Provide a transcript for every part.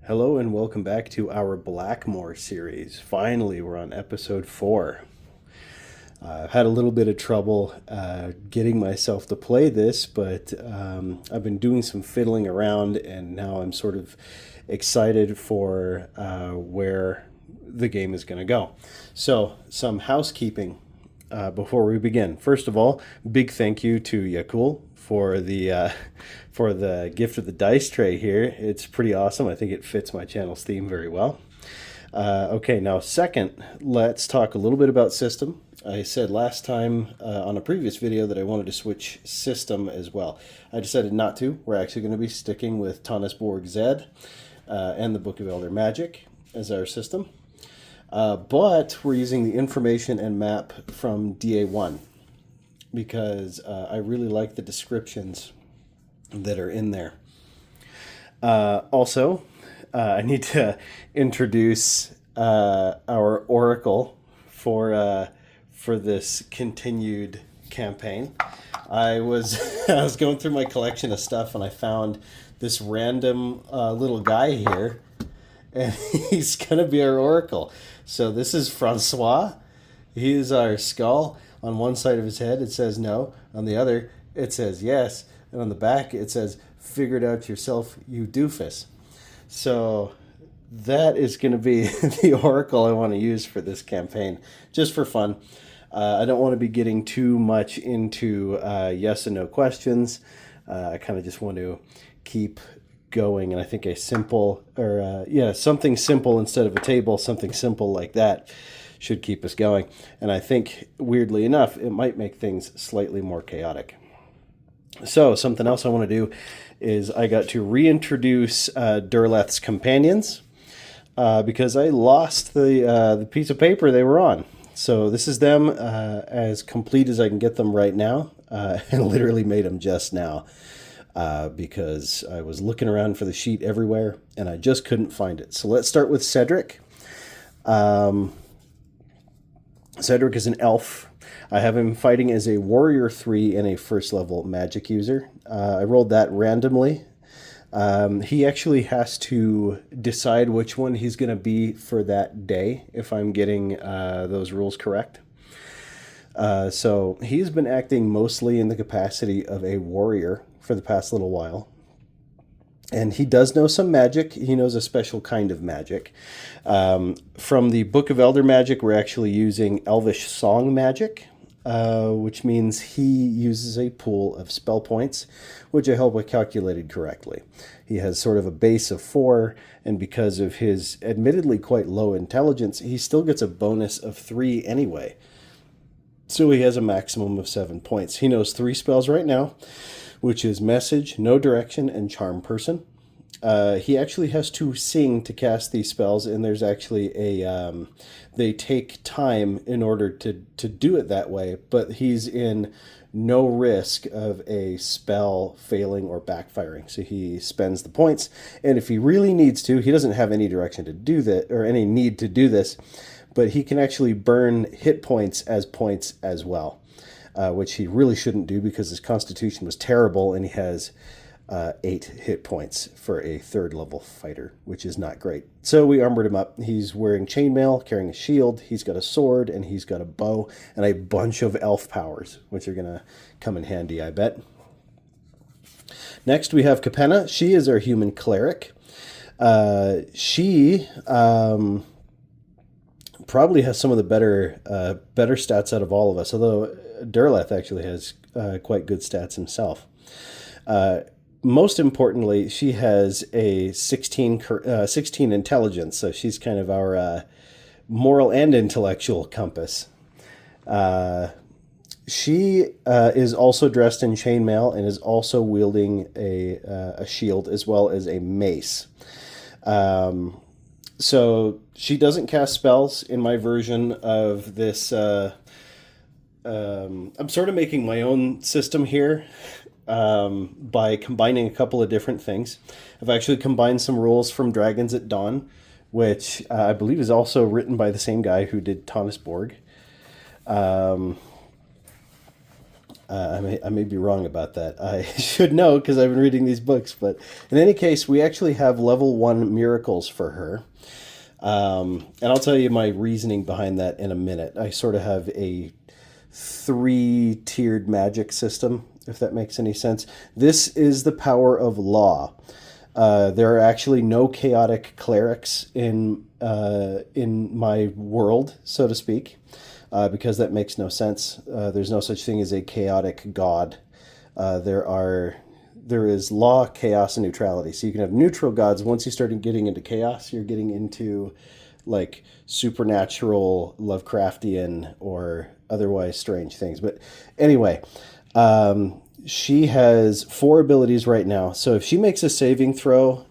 Hello and welcome back to our Blackmoor series. Finally, we're on episode 4. I've had a little bit of trouble getting myself to play this, but I've been doing some fiddling around and now I'm sort of excited for where the game is going to go. So, some housekeeping before we begin. First of all, big thank you to Yakul for the gift of the dice tray here. It's pretty awesome. I think it fits my channel's theme very well. Okay, now second, let's talk a little bit about system. I said last time on a previous video that I wanted to switch system as well. I decided not to. We're actually going to be sticking with Borg Z and the Book of Elder Magic as our system. But we're using the information and map from DA1 because I really like the descriptions that are in there. Also, I need to introduce our oracle for this continued campaign. I was I was going through my collection of stuff and I found this random little guy here, and he's gonna be our oracle. So this is Francois. He is our skull. On one side of his head it says no. On the other it says yes. And on the back it says, "Figure it out yourself, you doofus." So that is going to be the oracle I want to use for this campaign, just for fun. I don't want to be getting too much into yes and no questions. I kind of just want to keep going, and I think something simple instead of a table, something simple like that should keep us going. And I think, weirdly enough, it might make things slightly more chaotic. So something else I want to do is I got to reintroduce Durleth's companions because I lost the piece of paper they were on. So this is them as complete as I can get them right now, and literally made them just now because I was looking around for the sheet everywhere and I just couldn't find it. So let's start with Cedric. Cedric is an elf. I have him fighting as a warrior 3 and a first level magic user. I rolled that randomly. He actually has to decide which one he's going to be for that day, if I'm getting those rules correct. So he's been acting mostly in the capacity of a warrior for the past little while. And he does know some magic. He knows a special kind of magic. From the Book of Elder Magic, we're actually using Elvish Song Magic, which means he uses a pool of spell points, which I hope I calculated correctly. He has sort of a base of 4, and because of his admittedly quite low intelligence, he still gets a bonus of 3 anyway. So he has a maximum of 7 points. He knows 3 spells right now, which is Message, Know Direction, and Charm Person. He actually has to sing to cast these spells, and there's actually they take time in order to do it that way, but he's in no risk of a spell failing or backfiring. So he spends the points, and if he really needs to, he doesn't have any direction to do that, or any need to do this, but he can actually burn hit points as well. Which he really shouldn't do because his constitution was terrible, and he has 8 hit points for a 3rd level fighter, which is not great. So we armored him up. He's wearing chainmail, carrying a shield, he's got a sword, and he's got a bow, and a bunch of elf powers, which are going to come in handy, I bet. Next, we have Capenna. She is our human cleric. She probably has some of the better stats out of all of us, although Durleth actually has quite good stats himself. Most importantly, she has a 16 intelligence, so she's kind of our moral and intellectual compass. She is also dressed in chainmail and is also wielding a shield as well as a mace. So she doesn't cast spells in my version of this. I'm sort of making my own system here by combining a couple of different things. I've actually combined some rules from Dragons at Dawn, which I believe is also written by the same guy who did Borg. I may be wrong about that. I should know because I've been reading these books. But in any case, we actually have level 1 miracles for her. And I'll tell you my reasoning behind that in a minute. I sort of have a 3-tiered magic system, if that makes any sense. This is the power of law. There are actually no chaotic clerics in my world, so to speak, because that makes no sense. There's no such thing as a chaotic god. There is law, chaos, and neutrality. So you can have neutral gods. Once you start getting into chaos, you're getting into like supernatural, Lovecraftian, or otherwise strange things. But anyway, she has 4 abilities right now. So if she makes a saving throw,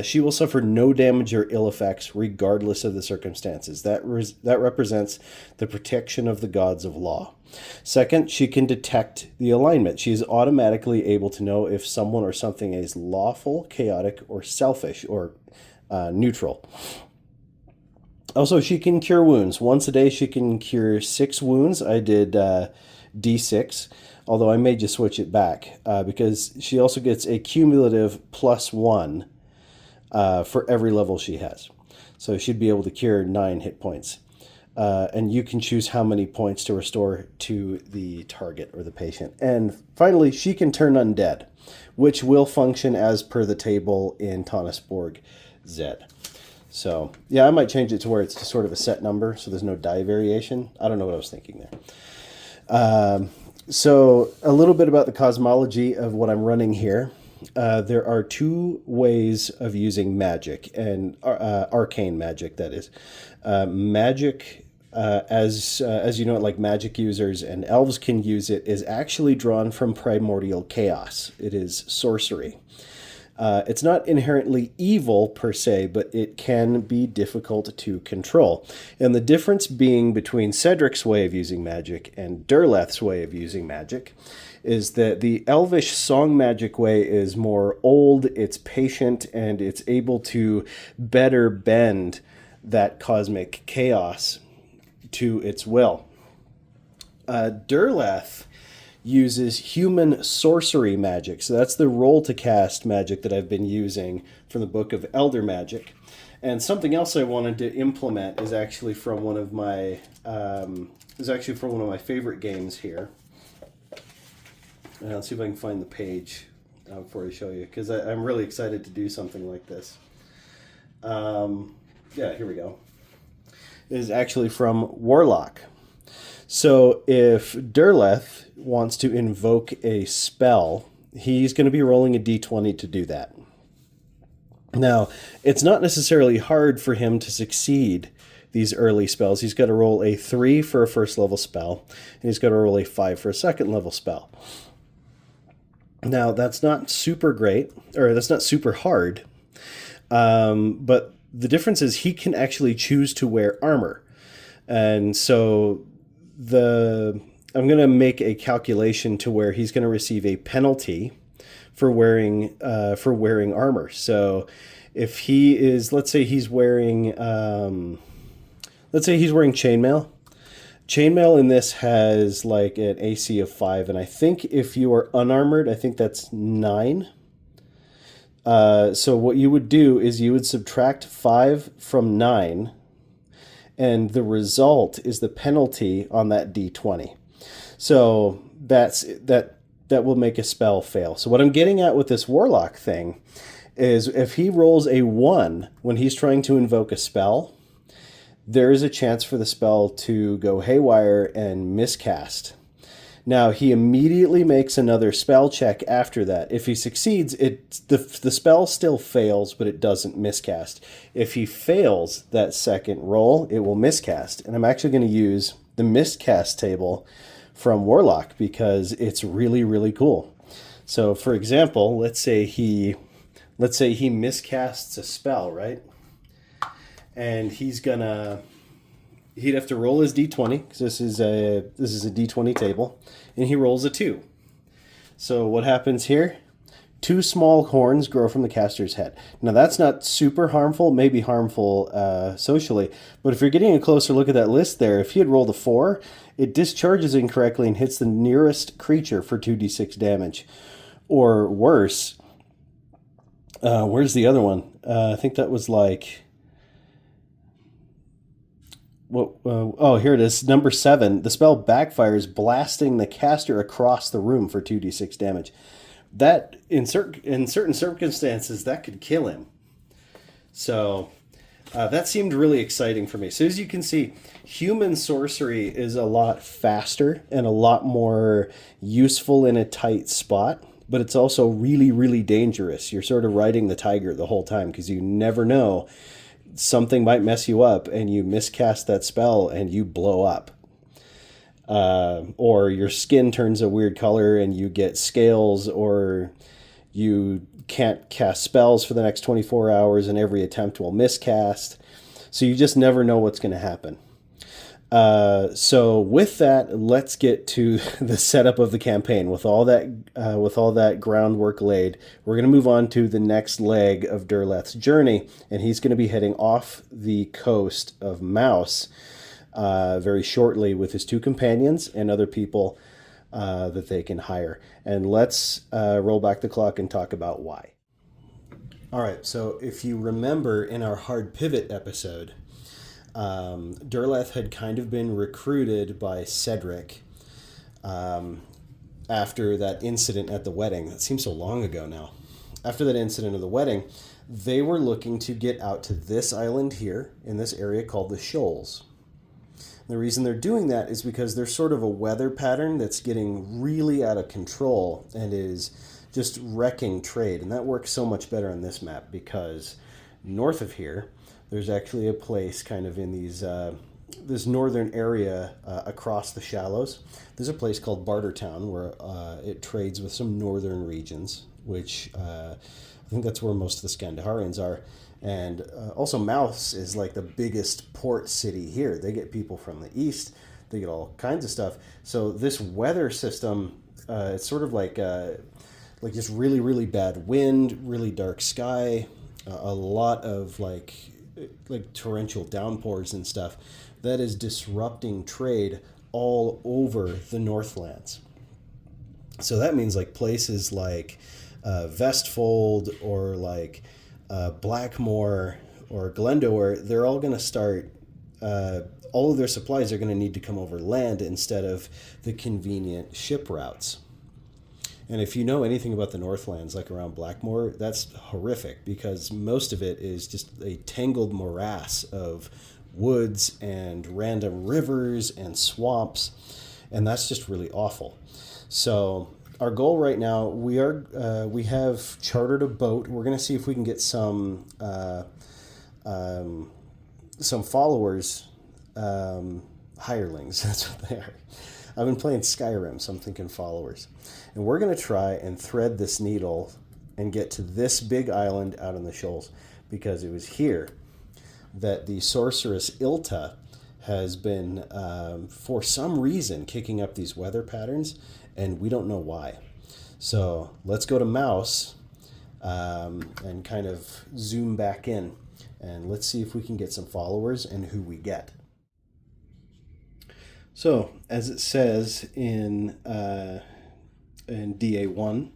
she will suffer no damage or ill effects regardless of the circumstances. That represents the protection of the gods of law. Second, she can detect the alignment. She is automatically able to know if someone or something is lawful, chaotic, or selfish, or neutral. Also, she can cure wounds. Once a day, she can cure 6 wounds. I did D6, although I may just switch it back because she also gets a cumulative +1 for every level she has. So she'd be able to cure 9 hit points. And you can choose how many points to restore to the target or the patient. And finally, she can turn undead, which will function as per the table in Tonnisborg Z. So, yeah, I might change it to where it's just sort of a set number, so there's no die variation. I don't know what I was thinking there. So, a little bit about the cosmology of what I'm running here. There are 2 ways of using magic, and arcane magic, that is. Magic, as you know it, like magic users and elves can use it, is actually drawn from primordial chaos. It is sorcery. It's not inherently evil per se, but it can be difficult to control. And the difference being between Cedric's way of using magic and Derleth's way of using magic is that the elvish song magic way is more old, it's patient, and it's able to better bend that cosmic chaos to its will. Derleth uses human sorcery magic. So that's the roll to cast magic that I've been using from the Book of Elder Magic. And something else I wanted to implement is actually from one of my favorite games here. And let's see if I can find the page before I show you, because I'm really excited to do something like this. Yeah, here we go. It is actually from Warlock. So if Derleth wants to invoke a spell, he's going to be rolling a d20 to do that. Now, it's not necessarily hard for him to succeed these early spells. He's got to roll a 3 for a first level spell, and he's got to roll a 5 for a second level spell. Now, that's not super great, or that's not super hard, but the difference is he can actually choose to wear armor. And so I'm going to make a calculation to where he's going to receive a penalty for wearing armor. So if he is, let's say he's wearing chainmail. Chainmail in this has like an AC of 5, and I think if you are unarmored, I think that's 9. So what you would do is you would subtract 5 from 9, and the result is the penalty on that d20. So that will make a spell fail. So what I'm getting at with this Warlock thing is if he rolls a 1 when he's trying to invoke a spell, there is a chance for the spell to go haywire and miscast. Now, he immediately makes another spell check after that. If he succeeds, the spell still fails, but it doesn't miscast. If he fails that second roll, it will miscast. And I'm actually going to use the miscast table from Warlock because it's really, really cool. So, for example, let's say he miscasts a spell, right? And he'd have to roll his d20 because this is a d20 table, and he rolls a 2. So what happens here? 2 small horns grow from the caster's head. Now, that's not super harmful, maybe harmful socially, but if you're getting a closer look at that list there, if he had rolled a 4, it discharges incorrectly and hits the nearest creature for 2d6 damage. Or worse, where's the other one? I think that was like... oh, here it is. Number 7. The spell backfires, blasting the caster across the room for 2d6 damage. That, in certain circumstances, that could kill him. So, that seemed really exciting for me. So, as you can see, human sorcery is a lot faster and a lot more useful in a tight spot. But it's also really, really dangerous. You're sort of riding the tiger the whole time because you never know. Something might mess you up and you miscast that spell and you blow up. Or your skin turns a weird color and you get scales, or you can't cast spells for the next 24 hours and every attempt will miscast. So you just never know what's going to happen. So with that, let's get to the setup of the campaign. With all that groundwork laid, we're going to move on to the next leg of Durleth's journey, and he's going to be heading off the coast of Mouse very shortly with his 2 companions and other people that they can hire. And let's roll back the clock and talk about why. All right, so if you remember in our Hard Pivot episode, Durleth had kind of been recruited by Cedric after that incident at the wedding. That seems so long ago now. After that incident of the wedding, they were looking to get out to this island here in this area called the Shoals. The reason they're doing that is because there's sort of a weather pattern that's getting really out of control and is just wrecking trade. And that works so much better on this map because north of here, there's actually a place kind of in this northern area across the shallows. There's a place called Bartertown where it trades with some northern regions, which I think that's where most of the Skandaharians are. And also Mouse is like the biggest port city here. They get people from the east. They get all kinds of stuff. So this weather system, it's sort of like just really, really bad wind, really dark sky, a lot of like torrential downpours and stuff that is disrupting trade all over the Northlands. So that means like places like Vestfold or like Blackmoor or Glendower, they're all going to start, all of their supplies are going to need to come over land instead of the convenient ship routes. And if you know anything about the Northlands, like around Blackmoor, that's horrific because most of it is just a tangled morass of woods and random rivers and swamps, and that's just really awful. So our goal right now, we have chartered a boat. We're going to see if we can get some followers, hirelings. That's what they are. I've been playing Skyrim, so I'm thinking followers. And we're going to try and thread this needle and get to this big island out in the shoals, because it was here that the sorceress Ilta has been, for some reason, kicking up these weather patterns, and we don't know why. So let's go to Mouse and kind of zoom back in, and let's see if we can get some followers and who we get. So, as it says in DA1,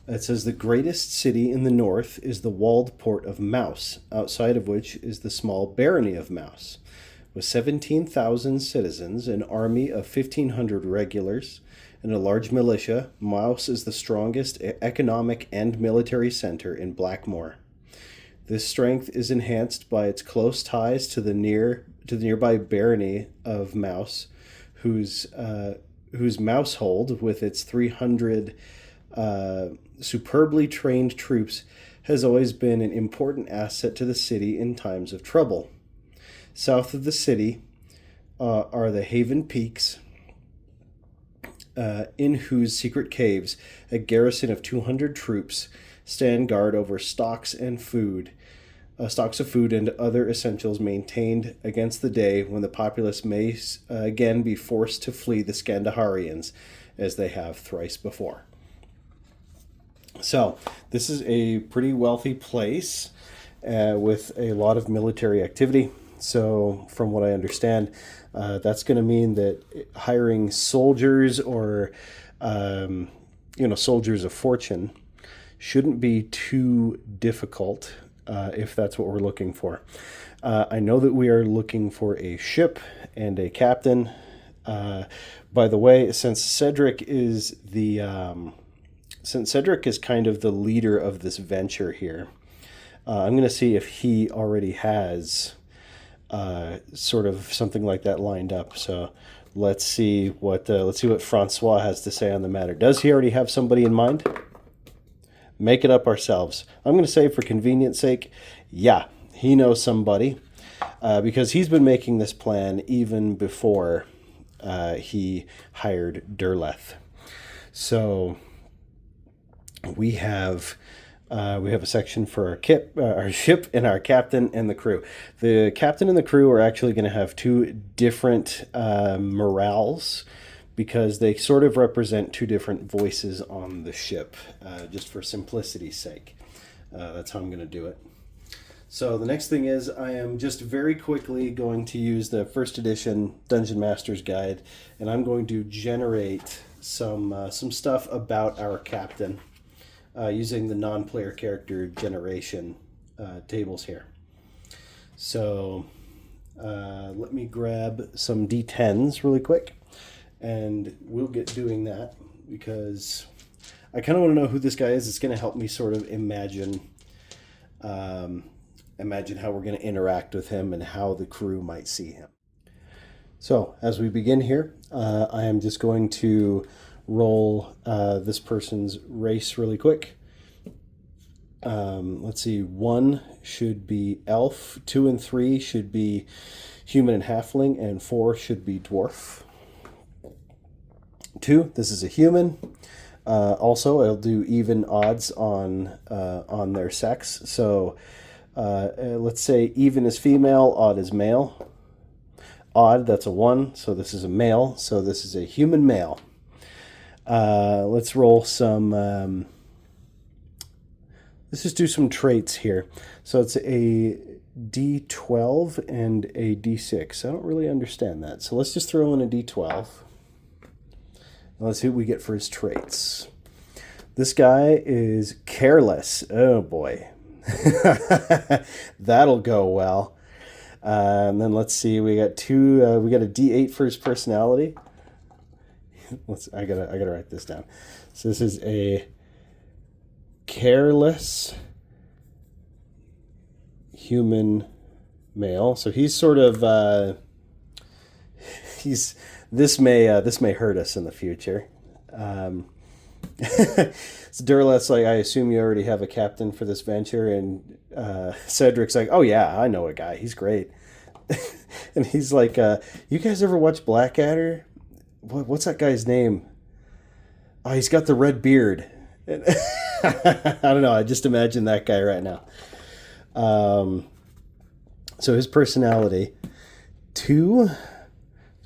it says the greatest city in the north is the walled port of Mouse, outside of which is the small barony of Mouse. With 17,000 citizens, an army of 1,500 regulars, and a large militia, Mouse is the strongest economic and military center in Blackmoor. This strength is enhanced by its close ties to the nearby barony of Mouse, whose mousehold, with its 300 superbly trained troops, has always been an important asset to the city in times of trouble. South of the city are the Haven Peaks, in whose secret caves a garrison of 200 troops stand guard over stocks of food and other essentials maintained against the day when the populace may again be forced to flee the Skandaharians, as they have thrice before. So this is a pretty wealthy place with a lot of military activity. So from what I understand, that's going to mean that hiring soldiers or soldiers of fortune shouldn't be too difficult if that's what we're looking for. I know that we are looking for a ship and a captain. By the way, since Cedric is kind of the leader of this venture here, I'm going to see if he already has sort of something like that lined up. So let's see what Francois has to say on the matter. Does he already have somebody in mind? Make it up ourselves. I'm going to say, for convenience sake, yeah, he knows somebody because he's been making this plan even before he hired Derleth. So we have a section for our ship and our captain and the crew. The captain and the crew are actually going to have two different morales because they sort of represent two different voices on the ship, just for simplicity's sake. That's how I'm going to do it. So the next thing is I am just very quickly going to use the first edition Dungeon Master's Guide, and I'm going to generate some stuff about our captain using the non-player character generation tables here. So let me grab some D10s really quick, and we'll get doing that because I kind of want to know who this guy is. It's going to help me sort of imagine how we're going to interact with him and how the crew might see him. So as we begin here, I am just going to roll this person's race really quick. Let's see, 1 should be elf, 2 and 3 should be human and halfling, and 4 should be dwarf. 2, this is a human. Also, I'll do even odds on their sex. So let's say even is female, odd is male. Odd, that's a 1, so this is a male. So this is a human male. Let's roll some... let's just do some traits here. So it's a D12 and a D6. I don't really understand that. So let's just throw in a D12. Let's see what we get for his traits. This guy is careless. Oh boy. That'll go well. And then let's see, we got a D8 for his personality. I gotta write this down. So this is a careless human male. So he's sort of this may hurt us in the future. So Durleth's like, I assume you already have a captain for this venture, and Cedric's like, oh yeah, I know a guy, he's great. And he's like, you guys ever watch Blackadder? What's that guy's name? Oh, he's got the red beard. I don't know, I just imagine that guy right now. So his personality, 2,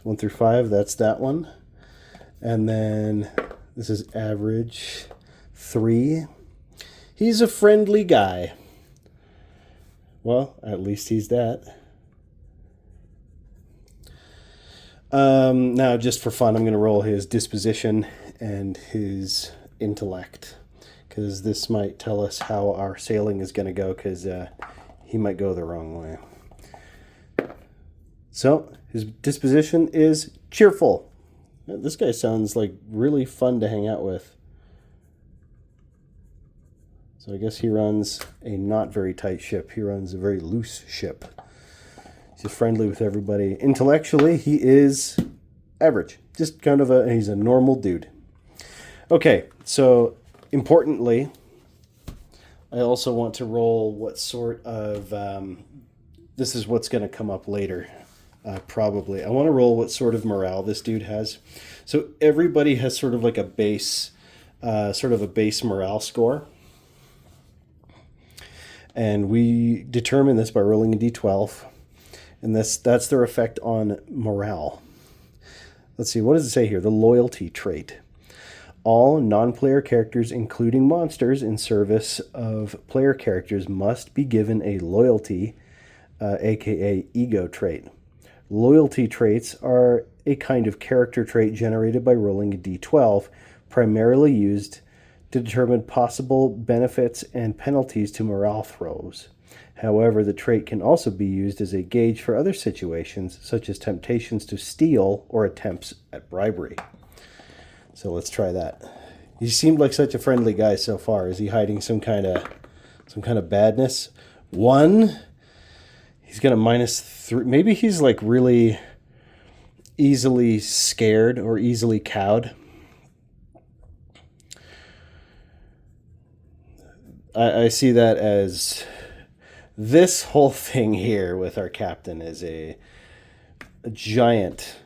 1 through 5, that's that one. And then this is average, 3. He's a friendly guy. Well, at least he's that. Now, just for fun, I'm going to roll his disposition and his intellect, because this might tell us how our sailing is going to go, because he might go the wrong way. So, his disposition is cheerful. This guy sounds like really fun to hang out with. So I guess he runs a not very tight ship. He runs a very loose ship. He's friendly with everybody. Intellectually, he is average. Just kind of he's a normal dude. Okay, so importantly, I also want to roll what sort of... this is what's going to come up later. Probably. I want to roll what sort of morale this dude has. So everybody has sort of like a base morale score. And we determine this by rolling a d12. And that's their effect on morale. Let's see, what does it say here? The loyalty trait. All non-player characters, including monsters in service of player characters, must be given a loyalty, aka ego trait. Loyalty traits are a kind of character trait generated by rolling a d12, primarily used to determine possible benefits and penalties to morale throws. However, the trait can also be used as a gauge for other situations, such as temptations to steal or attempts at bribery. So let's try that. He seemed like such a friendly guy so far. Is he hiding some kind of badness? 1. He's got a -3. Maybe he's like really easily scared or easily cowed. I see that as this whole thing here with our captain is a giant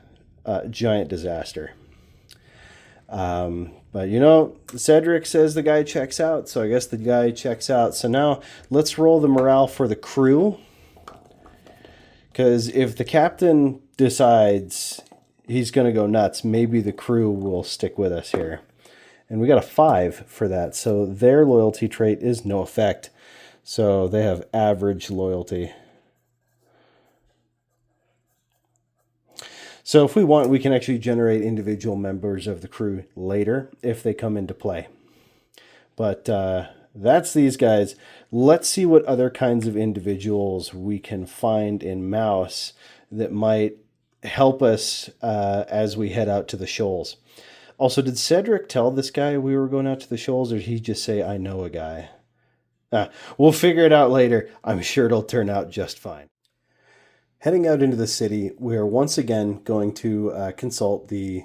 disaster. But you know, Cedric says the guy checks out, so I guess the guy checks out. So now let's roll the morale for the crew. Because if the captain decides he's going to go nuts, maybe the crew will stick with us here. And we got a 5 for that. So their loyalty trait is no effect. So they have average loyalty. So if we want, we can actually generate individual members of the crew later if they come into play. But that's these guys. Let's see what other kinds of individuals we can find in Mouse that might help us as we head out to the shoals. Also, did Cedric tell this guy we were going out to the shoals, or did he just say, I know a guy? We'll figure it out later. I'm sure it'll turn out just fine. Heading out into the city, we are once again going to consult the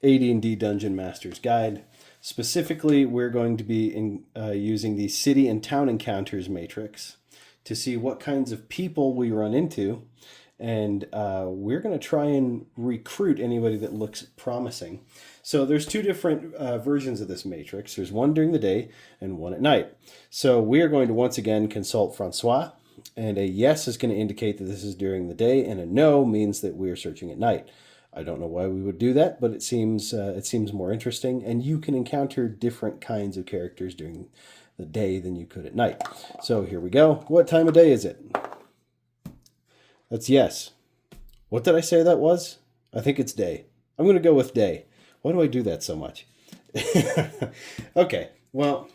AD&D Dungeon Master's Guide. Specifically, we're going to be using the City and Town Encounters matrix to see what kinds of people we run into, and we're going to try and recruit anybody that looks promising. So there's 2 different versions of this matrix. There's one during the day and one at night. So we are going to once again consult Francois, and a yes is going to indicate that this is during the day, and a no means that we are searching at night. I don't know why we would do that, but it seems more interesting, and you can encounter different kinds of characters during the day than you could at night. So here we go. What time of day is it? That's yes. What did I say that was? I think it's day. I'm going to go with day. Why do I do that so much? Okay, well,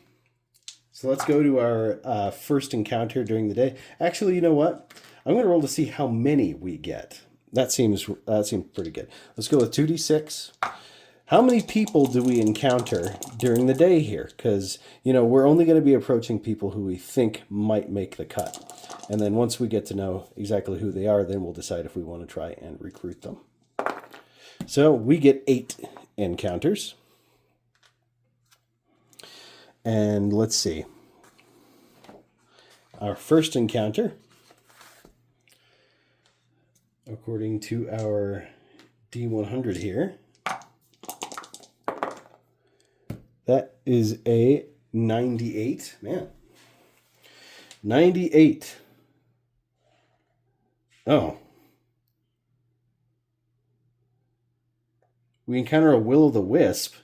so let's go to our first encounter during the day. Actually, you know what? I'm going to roll to see how many we get. That seems pretty good. Let's go with 2d6. How many people do we encounter during the day here? Because, you know, we're only going to be approaching people who we think might make the cut. And then once we get to know exactly who they are, then we'll decide if we want to try and recruit them. So we get 8 encounters. And let's see. Our first encounter, according to our D100 here, that is a 98. Man. 98. Oh. We encounter a will-o'-the-wisp.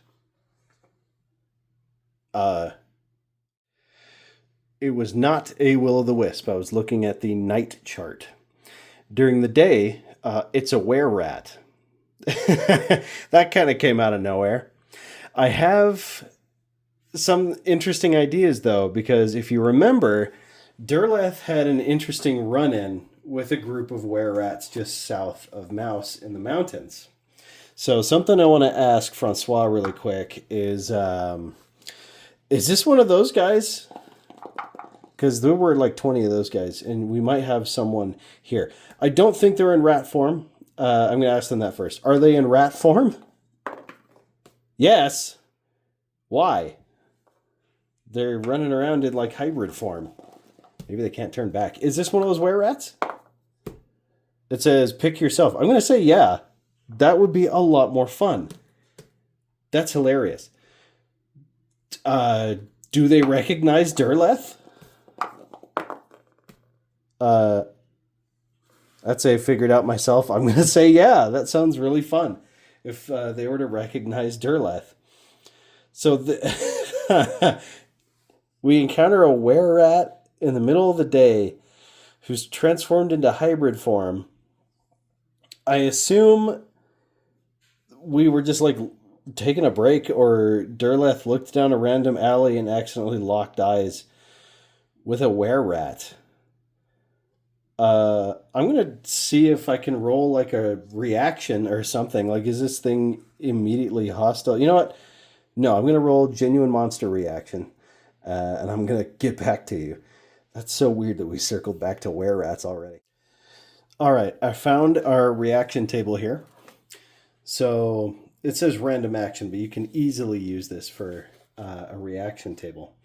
It was not a will-o'-the-wisp. I was looking at the night chart. During the day, it's a were-rat. That kind of came out of nowhere. I have some interesting ideas, though, because if you remember, Derleth had an interesting run-in with a group of were-rats just south of Mouse in the mountains. So something I want to ask Francois really quick is this one of those guys? Because there were like 20 of those guys, and we might have someone here. I don't think they're in rat form. I'm going to ask them that first. Are they in rat form? Yes. Why? They're running around in like hybrid form. Maybe they can't turn back. Is this one of those were-rats? It says, pick yourself. I'm going to say yeah. That would be a lot more fun. That's hilarious. Do they recognize Derleth? That's a figured out myself. I'm going to say, yeah, that sounds really fun. If they were to recognize Derleth. So we encounter a were-rat in the middle of the day who's transformed into hybrid form. I assume we were just like taking a break, or Derleth looked down a random alley and accidentally locked eyes with a were-rat. I'm gonna see if I can roll like a reaction or something. Like, is this thing immediately hostile? You know what? No, I'm gonna roll genuine monster reaction, and I'm gonna get back to you. That's so weird that we circled back to were-rats already. All right, I found our reaction table here. So it says random action, but you can easily use this for a reaction table.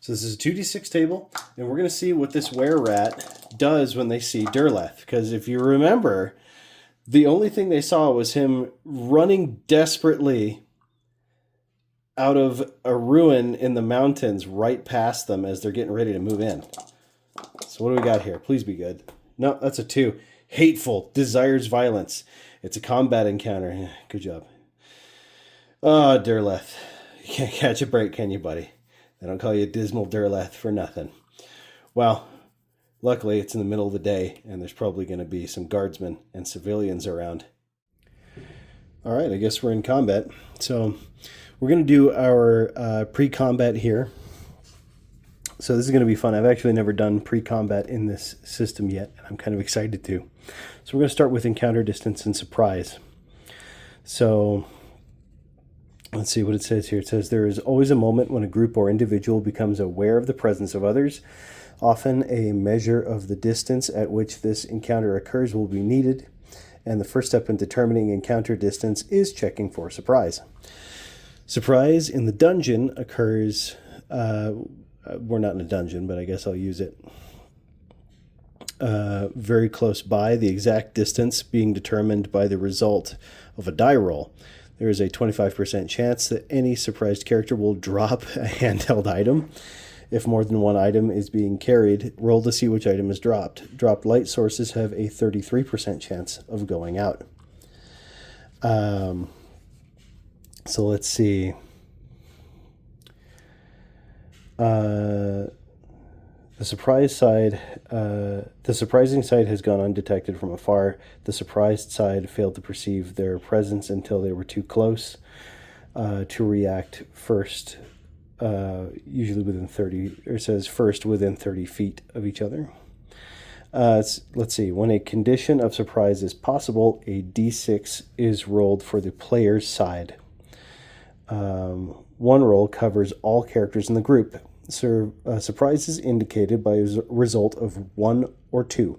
So this is a 2d6 table, and we're going to see what this were-rat does when they see Derleth. Because if you remember, the only thing they saw was him running desperately out of a ruin in the mountains right past them as they're getting ready to move in. So what do we got here? Please be good. No, that's a 2. Hateful, desires violence. It's a combat encounter. Good job. Oh, Derleth. You can't catch a break, can you, buddy? They don't call you Dismal Derleth for nothing. Well, luckily it's in the middle of the day, and there's probably going to be some guardsmen and civilians around. All right, I guess we're in combat. So we're going to do our pre-combat here. So this is going to be fun. I've actually never done pre-combat in this system yet, and I'm kind of excited to. So we're going to start with encounter distance and surprise. So let's see what it says here. It says there is always a moment when a group or individual becomes aware of the presence of others. Often a measure of the distance at which this encounter occurs will be needed, and the first step in determining encounter distance is checking for surprise. Surprise in the dungeon occurs... we're not in a dungeon, but I guess I'll use it. Very close by, the exact distance being determined by the result of a die roll. There is a 25% chance that any surprised character will drop a handheld item. If more than one item is being carried, roll to see which item is dropped. Dropped light sources have a 33% chance of going out. So let's see. The surprising side has gone undetected from afar. The surprised side failed to perceive their presence until they were too close to react first, usually within 30, or it says first within 30 feet of each other. Let's see. When a condition of surprise is possible, a d6 is rolled for the player's side. One roll covers all characters in the group. Surprise is indicated by a result of 1 or 2.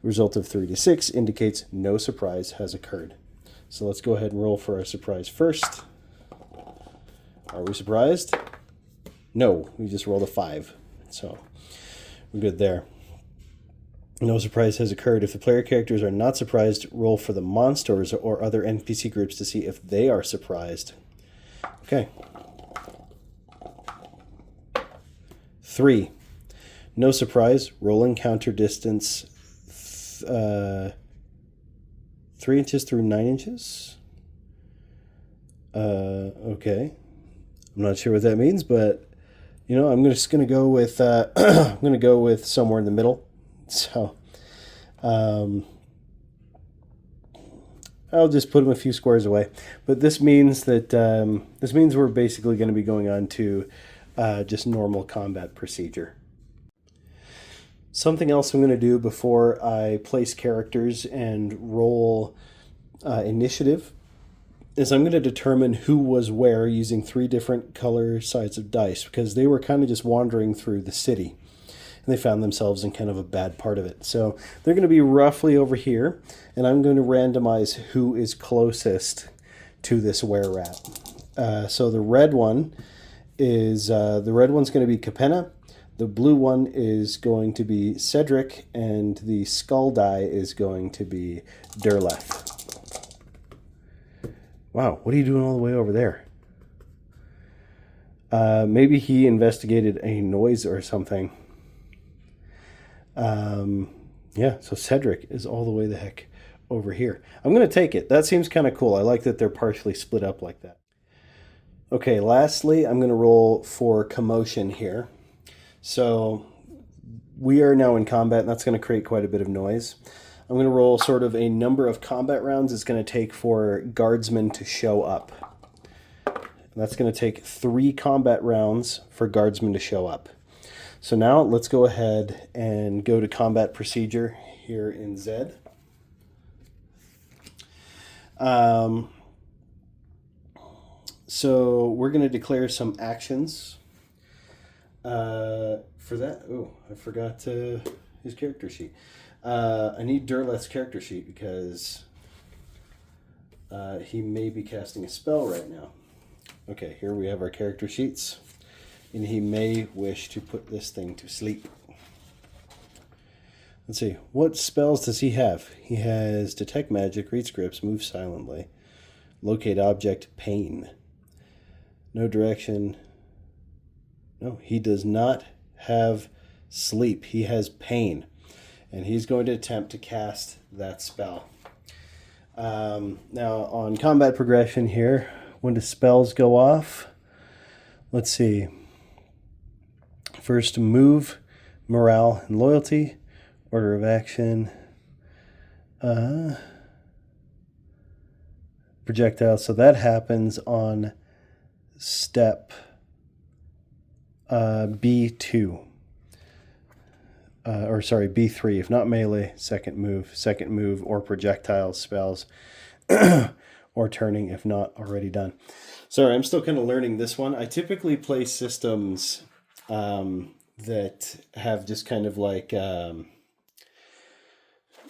A result of 3 to 6 indicates no surprise has occurred. So let's go ahead and roll for our surprise first. Are we surprised? No, we just rolled a 5. So we're good there. No surprise has occurred. If the player characters are not surprised, roll for the monsters or other NPC groups to see if they are surprised. Okay. 3. No surprise. Roll encounter distance 3 inches through 9 inches. Okay. I'm not sure what that means, but I'm just gonna go with I'm gonna go with somewhere in the middle. So I'll just put them a few squares away. But this means that we're basically going to be going on to just normal combat procedure. Something else I'm going to do before I place characters and roll initiative is I'm going to determine who was where using 3 different color sides of dice, because they were kind of just wandering through the city and they found themselves in kind of a bad part of it. So they're going to be roughly over here, and I'm going to randomize who is closest to this were-rat. So the red one is one's going to be Capenna. The blue one is going to be Cedric, and the skull die is going to be Derleth. Wow, what are you doing all the way over there? Maybe he investigated a noise or something. Yeah, so Cedric is all the way the heck over here. I'm going to take it. That seems kind of cool. I like that they're partially split up like that. Okay, lastly, I'm going to roll for commotion here. So we are now in combat, and that's going to create quite a bit of noise. I'm going to roll sort of a number of combat rounds it's going to take for guardsmen to show up. And that's going to take 3 combat rounds for guardsmen to show up. So now let's go ahead and go to combat procedure here in Zed. So we're going to declare some actions. For that, oh, I forgot his character sheet. I need Durleth's character sheet because he may be casting a spell right now. Okay, here we have our character sheets. And he may wish to put this thing to sleep. Let's see, what spells does he have? He has Detect Magic, Read Scripts, Move Silently, Locate Object, Pain. No direction. No, he does not have Sleep. He has Pain. And he's going to attempt to cast that spell. Now, on combat progression here, when do spells go off? Let's see. First, Move, Morale, and Loyalty. Order of action. Projectile. So that happens on step B2. B3. If not melee, second move, or projectile spells, or turning if not already done. Sorry, I'm still kind of learning this one. I typically play systems that have just kind of like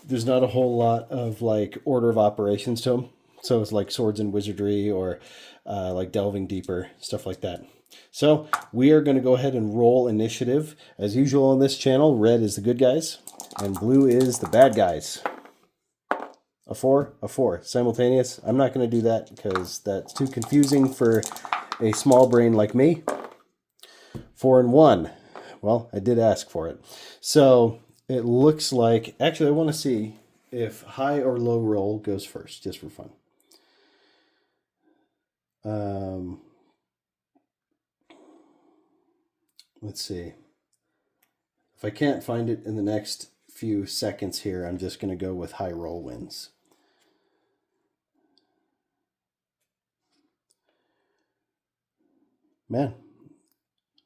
there's not a whole lot of like order of operations to them. So it's like Swords and Wizardry or like Delving Deeper, stuff like that. So we are going to go ahead and roll initiative. As usual on this channel, red is the good guys and blue is the bad guys. A 4, simultaneous. I'm not going to do that because that's too confusing for a small brain like me. 4 and 1. Well, I did ask for it. So it looks like, actually I want to see if high or low roll goes first, just for fun. Let's see. If I can't find it in the next few seconds here, I'm just going to go with high roll wins. Man,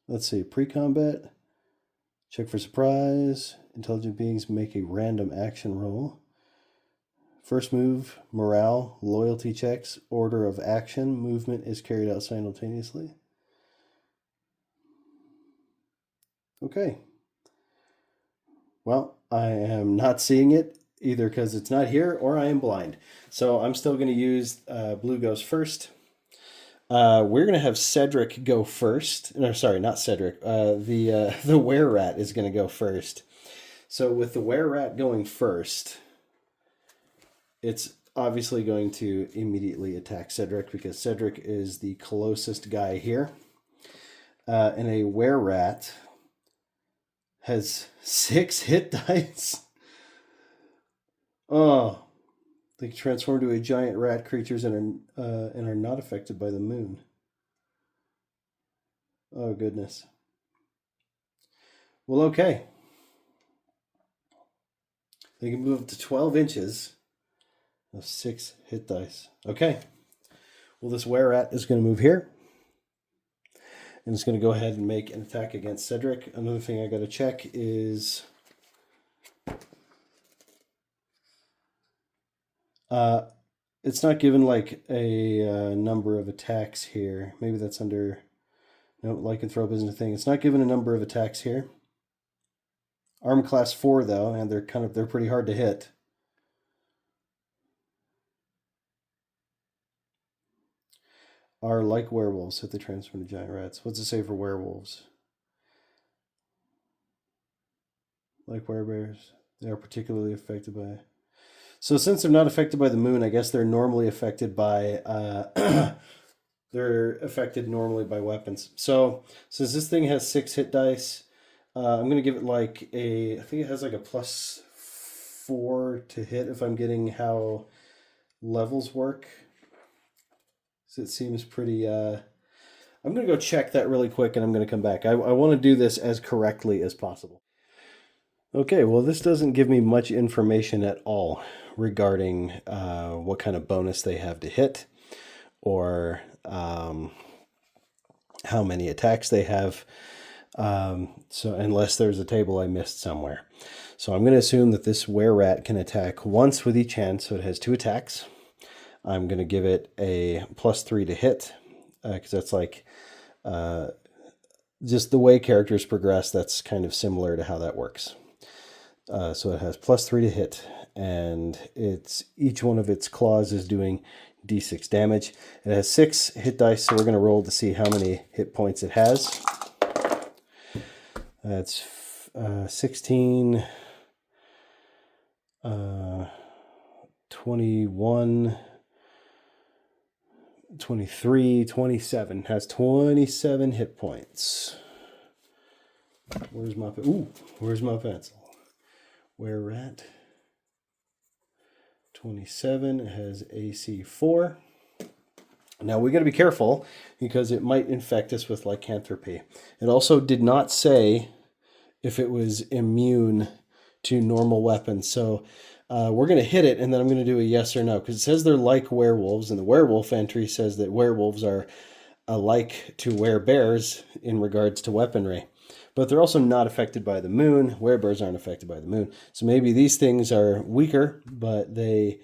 let's see. Pre-combat, check for surprise. Intelligent beings make a random action roll. First move, morale, loyalty checks, order of action, movement is carried out simultaneously. Okay. Well, I am not seeing it either because it's not here or I am blind. So I'm still going to use blue goes first. We're going to have Cedric go first. No, sorry, not Cedric. The were-rat is going to go first. So with the were-rat going first, it's obviously going to immediately attack Cedric because Cedric is the closest guy here. And a were-rat has 6 hit dice. Oh, they transform to a giant rat creatures and are not affected by the moon. Oh, goodness. Well, okay. They can move up to 12 inches of 6 hit dice. Okay. Well, this were-rat is going to move here. And it's going to go ahead and make an attack against Cedric. Another thing I got to check is it's not given like a number of attacks here. Maybe that's under no, lycanthrope isn't a thing. It's not given a number of attacks here. Arm class 4 though, and they're pretty hard to hit. Are like werewolves if they transform to giant rats. What's it say for werewolves? Like werebears, they are particularly affected by. So since they're not affected by the moon, I guess they're normally affected by. They're affected normally by weapons. So since this thing has 6 hit dice, I'm gonna give it like I think it has like a +4 to hit if I'm getting how levels work. So it seems pretty I'm going to go check that really quick and I'm going to come back. I want to do this as correctly as possible. Okay, well, this doesn't give me much information at all regarding what kind of bonus they have to hit or how many attacks they have. So unless there's a table I missed somewhere. So I'm going to assume that this were-rat can attack once with each hand, so it has 2 attacks. I'm going to give it a +3 to hit, because that's like just the way characters progress, that's kind of similar to how that works. So it has +3 to hit, and each one of its claws is doing d6 damage. It has 6 hit dice, so we're going to roll to see how many hit points it has. That's 16, 21, 23, 27. Has 27 hit points. Where's my pencil? Were-rat. 27. It has AC 4. Now we got to be careful because it might infect us with lycanthropy. It also did not say if it was immune to normal weapons. So we're going to hit it, and then I'm going to do a yes or no, because it says they're like werewolves, and the werewolf entry says that werewolves are alike to werebears in regards to weaponry. But they're also not affected by the moon. Werebears aren't affected by the moon. So maybe these things are weaker, but they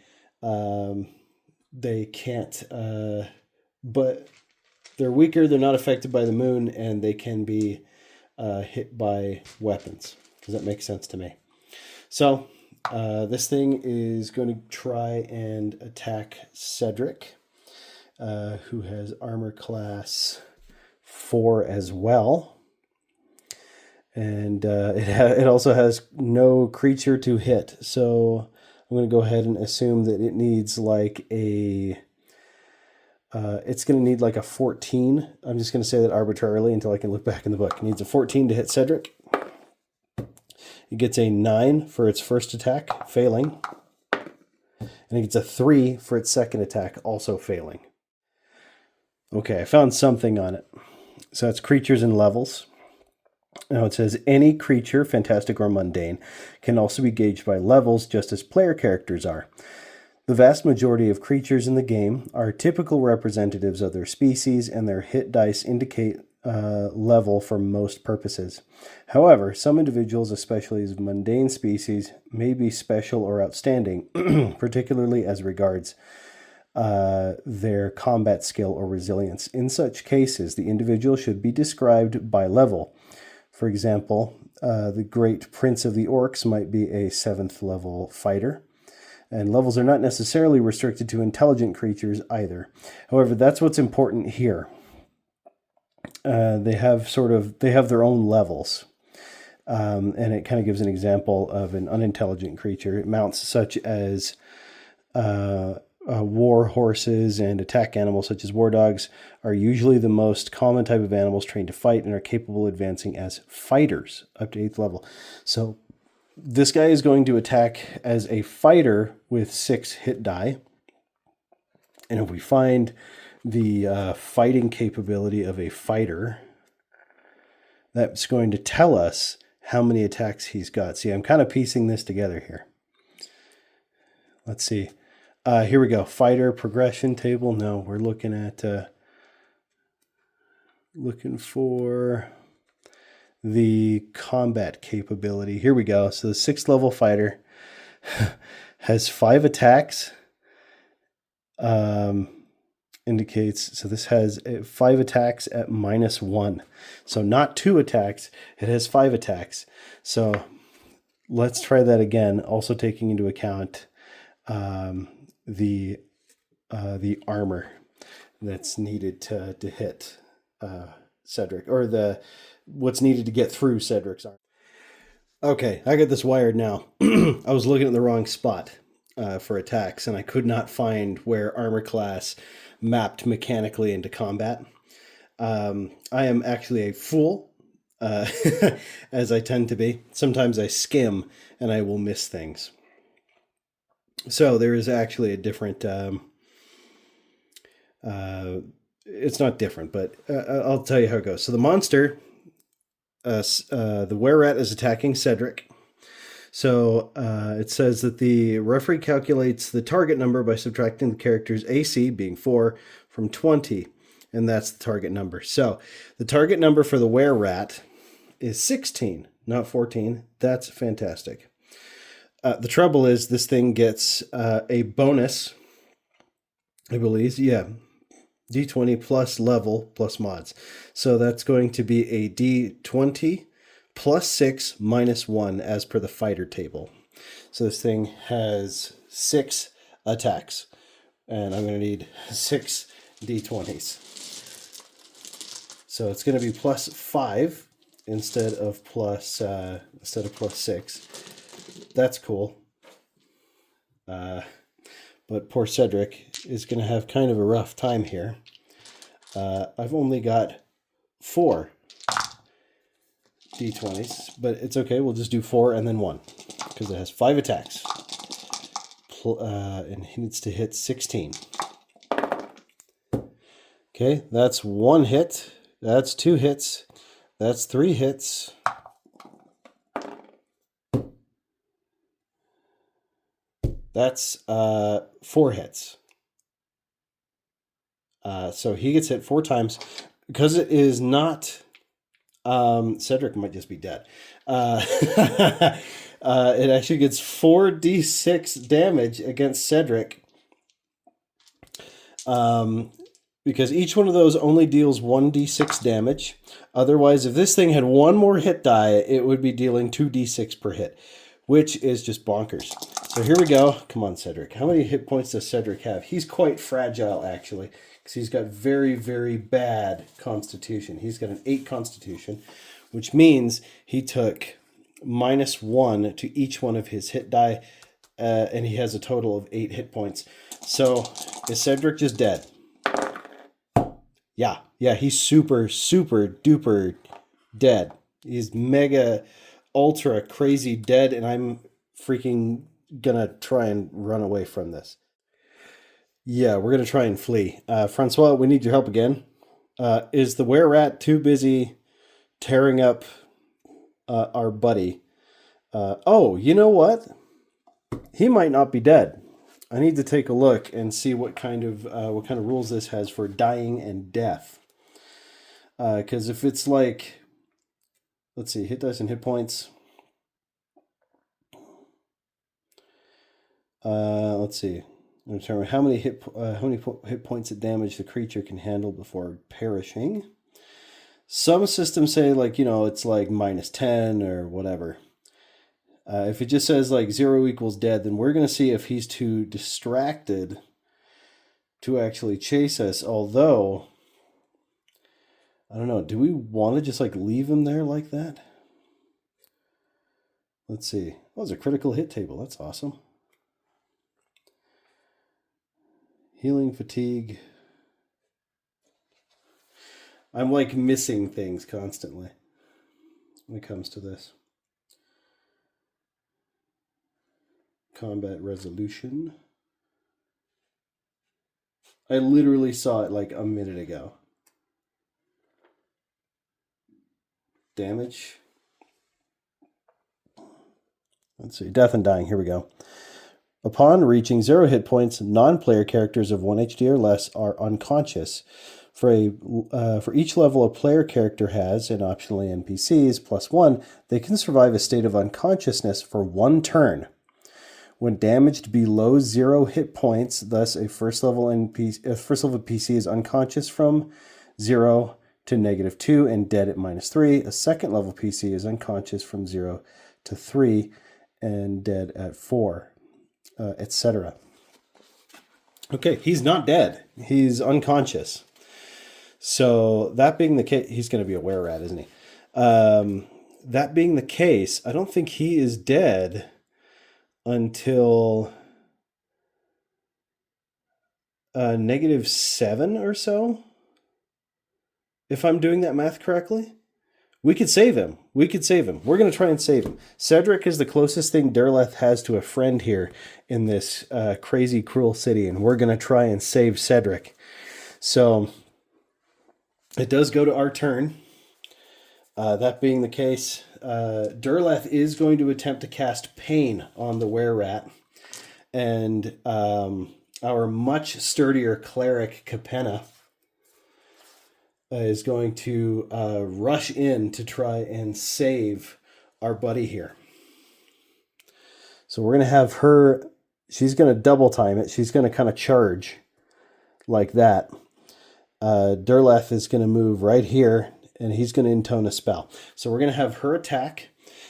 can't... but they're weaker, they're not affected by the moon, and they can be hit by weapons. Does that make sense to me? So this thing is going to try and attack Cedric, who has armor class 4 as well. And it also has no creature to hit. So I'm going to go ahead and assume that it needs like a... it's going to need like a 14. I'm just going to say that arbitrarily until I can look back in the book. It needs a 14 to hit Cedric. It gets a 9 for its first attack, failing. And it gets a 3 for its second attack, also failing. Okay, I found something on it. So it's creatures and levels. Now it says any creature, fantastic or mundane, can also be gauged by levels just as player characters are. The vast majority of creatures in the game are typical representatives of their species, and their hit dice indicate level for most purposes. However, some individuals, especially as mundane species, may be special or outstanding, particularly as regards their combat skill or resilience. In such cases, the individual should be described by level. For example, the Great Prince of the Orcs might be a 7th level fighter. And levels are not necessarily restricted to intelligent creatures either. However, that's what's important here. They have their own levels. And it kind of gives an example of an unintelligent creature. Mounts such as war horses and attack animals such as war dogs are usually the most common type of animals trained to fight and are capable of advancing as fighters up to 8th level. So this guy is going to attack as a fighter with 6 hit die. And if we find the fighting capability of a fighter, that's going to tell us how many attacks he's got. See, I'm kind of piecing this together here. Let's see. Here we go. Fighter progression table. No, we're looking at looking for the combat capability. Here we go. So the 6th level fighter has 5 attacks. Indicates, so this has 5 attacks at -1. So not 2 attacks, it has 5 attacks. So let's try that again, also taking into account the armor that's needed to hit Cedric, or what's needed to get through Cedric's armor. Okay, I got this wired now. I was looking at the wrong spot for attacks, and I could not find where armor class mapped mechanically into combat. I am actually a fool, as I tend to be. Sometimes I skim and I will miss things. So there is actually a different it's not different, but I'll tell you how it goes. So the monster, the were-rat is attacking Cedric. So it says that the referee calculates the target number by subtracting the character's AC, being 4, from 20, and that's the target number. So the target number for the were-rat is 16, not 14. That's fantastic. The trouble is this thing gets a bonus, I believe. Yeah, D20 plus level plus mods. So that's going to be a D20 plus 6 minus 1 as per the fighter table. So this thing has 6 attacks. And I'm going to need 6 D20s. So it's going to be plus 5 instead of plus 6. That's cool. But poor Cedric is going to have kind of a rough time here. I've only got 4 D20s, but it's okay. We'll just do 4 and then 1 because it has 5 attacks. And he needs to hit 16. Okay, that's 1 hit. That's 2 hits. That's 3 hits. That's 4 hits. So he gets hit 4 times. Because it is not... Cedric might just be dead. It actually gets 4d6 damage against Cedric. Because each one of those only deals 1d6 damage. Otherwise, if this thing had one more hit die, it would be dealing 2d6 per hit, which is just bonkers. So here we go. Come on, Cedric. How many hit points does Cedric have? He's quite fragile, actually, because he's got very, very bad constitution. He's got an 8 constitution, which means he took -1 to each one of his hit die, and he has a total of 8 hit points. So is Cedric just dead? Yeah, he's super, super duper dead. He's mega, ultra crazy dead, and I'm freaking gonna try and run away from this. Yeah, we're gonna try and flee. Francois, we need your help again. Is the were-rat too busy tearing up our buddy? Oh, you know what? He might not be dead. I need to take a look and see what kind of rules this has for dying and death. Because if it's like, let's see, hit dice and hit points. Let's see. Determine how many hit points of damage the creature can handle before perishing. Some systems say it's like -10 or whatever. If it just says like 0 equals dead, then we're going to see if he's too distracted to actually chase us. Although, I don't know, do we want to just like leave him there like that? Let's see. Oh, it's a critical hit table. That's awesome. Healing fatigue. I'm like missing things constantly when it comes to this. Combat resolution. I literally saw it like a minute ago. Damage. Let's see. Death and dying. Here we go. Upon reaching 0 hit points, non-player characters of 1 HD or less are unconscious. For each level a player character has, and optionally NPCs, +1, they can survive a state of unconsciousness for 1 turn. When damaged below 0 hit points, thus a first level PC is unconscious from 0 to -2 and dead at -3. A second level PC is unconscious from 0 to 3 and dead at 4, etc. Okay, he's not dead. He's unconscious. So that being the case, he's going to be a were-rat, isn't he? That being the case, I don't think he is dead until -7 or so. If I'm doing that math correctly. We could save him. We're going to try and save him. Cedric is the closest thing Derleth has to a friend here in this crazy, cruel city, and we're going to try and save Cedric. So It does go to our turn. That being the case, Durleth is going to attempt to cast Pain on the were-rat. And our much sturdier cleric, Capenna, is going to rush in to try and save our buddy here. So we're going to have her, she's going to double time it. She's going to kind of charge like that. Durleth is going to move right here, and he's going to intone a spell. So we're going to have her attack.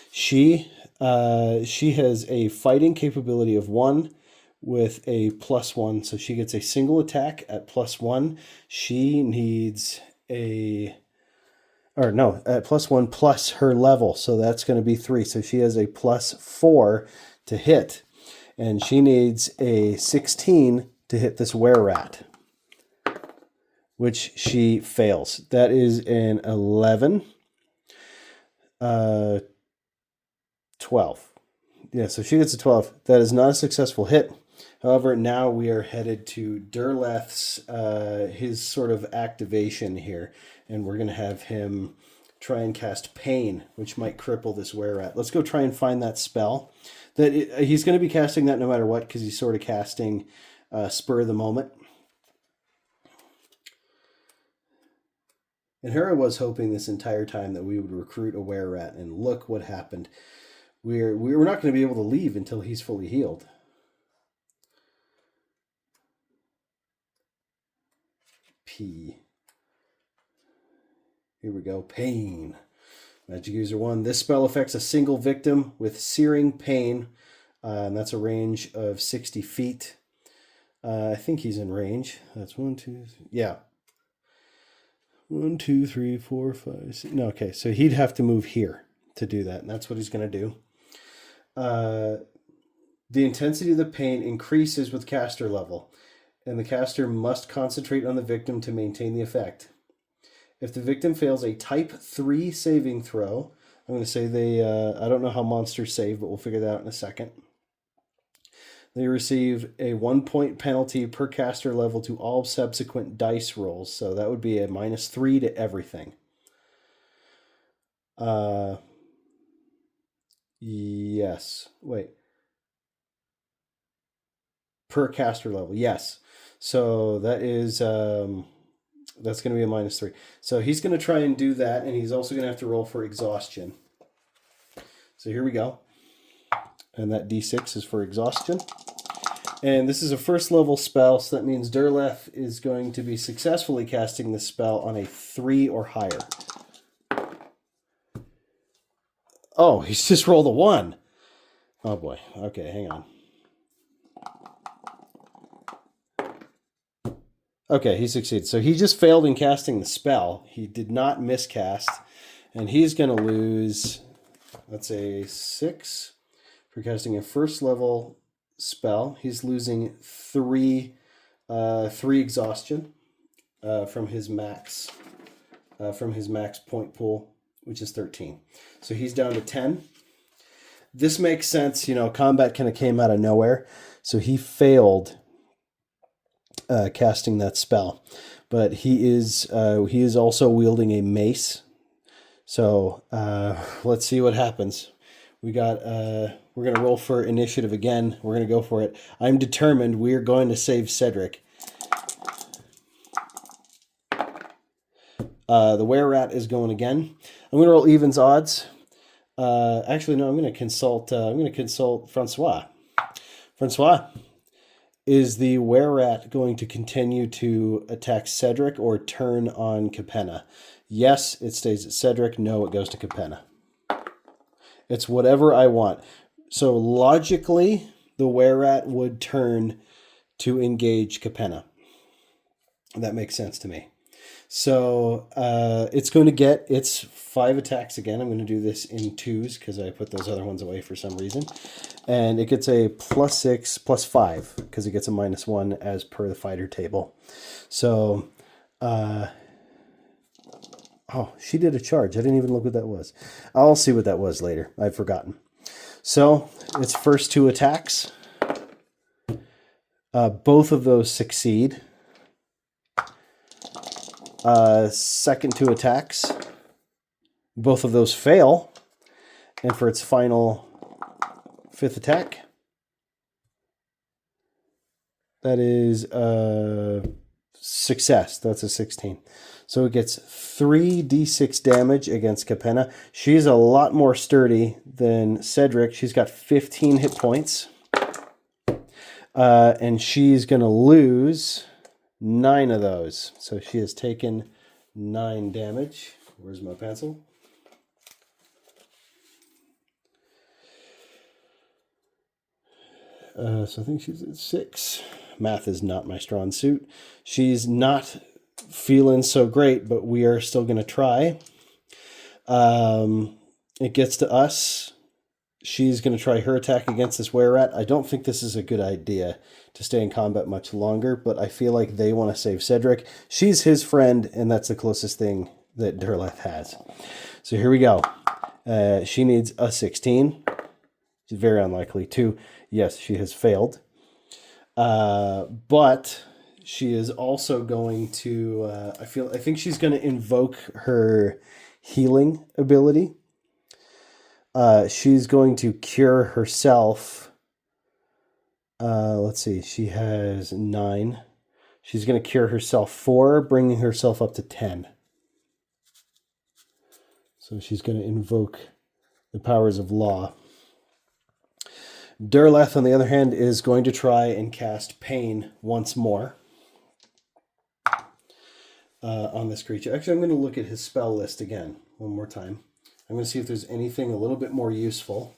She has a fighting capability of 1 with a +1, so she gets a single attack at +1. She needs at +1 plus her level, so that's going to be 3. So she has a +4 to hit, and she needs a 16 to hit this were-rat, which she fails. That is an 11. 12. Yeah, so she gets a 12. That is not a successful hit. However, now we are headed to Durleth's, his sort of activation here, and we're going to have him try and cast Pain, which might cripple this were-rat. Let's go try and find that spell. He's going to be casting that no matter what, because he's sort of casting Spur of the Moment. And here I was hoping this entire time that we would recruit a were-rat, and look what happened. We're not going to be able to leave until he's fully healed. P. Here we go. Pain. Magic user 1. This spell affects a single victim with searing pain. And that's a range of 60 feet. I think he's in range. That's 1, 2, 3. Yeah. 1, 2, 3, 4, 5, 6. No, okay. So he'd have to move here to do that. And that's what he's going to do. The intensity of the pain increases with caster level, and the caster must concentrate on the victim to maintain the effect. If the victim fails a type 3 saving throw, I'm going to say I don't know how monsters save, but we'll figure that out in a second. They receive a 1-point penalty per caster level to all subsequent dice rolls, so that would be a -3 to everything. Yes. Wait. Per caster level, yes. So that is that's going to be a -3. So he's going to try and do that, and he's also going to have to roll for exhaustion. So here we go. And that D6 is for exhaustion. And this is a first level spell, so that means Durleth is going to be successfully casting this spell on a 3 or higher. Oh, he's just rolled a 1. Oh boy. Okay, hang on. Okay, he succeeded. So he just failed in casting the spell. He did not miscast. And he's going to lose, let's say, 6 for casting a first level spell. He's losing 3 exhaustion from his max point pool, which is 13. So he's down to 10. This makes sense. Combat kind of came out of nowhere. So he failed casting that spell, but he is also wielding a mace. So let's see what happens. We're going to roll for initiative again. We're going to go for it. I'm determined we're going to save Cedric. The were-rat is going again. I'm going to roll evens odds. Actually, no, I'm going to consult Francois. Francois, is the were-rat going to continue to attack Cedric or turn on Capenna? Yes, it stays at Cedric. No, it goes to Capenna. It's whatever I want. So logically, the were-rat would turn to engage Capenna. That makes sense to me. So it's going to get its 5 attacks again. I'm going to do this in 2s because I put those other ones away for some reason. And it gets a +6, +5 because it gets a -1 as per the fighter table. So, oh, she did a charge. I didn't even look what that was. I'll see what that was later. I've forgotten. So its first 2 attacks. Both of those succeed. Second 2 attacks. Both of those fail. And for its final 5th attack, that is a success. That's a 16. So it gets 3d6 damage against Capenna. She's a lot more sturdy than Cedric. She's got 15 hit points. And she's going to lose 9 of those. So she has taken 9 damage. Where's my pencil? So I think she's at 6. Math is not my strong suit. She's not feeling so great, but we are still going to try. It gets to us. She's going to try her attack against this were-rat. I don't think this is a good idea to stay in combat much longer, but I feel like they want to save Cedric. She's his friend, and that's the closest thing that Derleth has. So here we go. She needs a 16. She's very unlikely to. Yes, she has failed. But she is also going to, I think she's going to invoke her healing ability. She's going to cure herself. Let's see, she has 9. She's going to cure herself 4, bringing herself up to 10. So she's going to invoke the powers of law. Derleth, on the other hand, is going to try and cast Pain once more on this creature. Actually, I'm going to look at his spell list again one more time. I'm going to see if there's anything a little bit more useful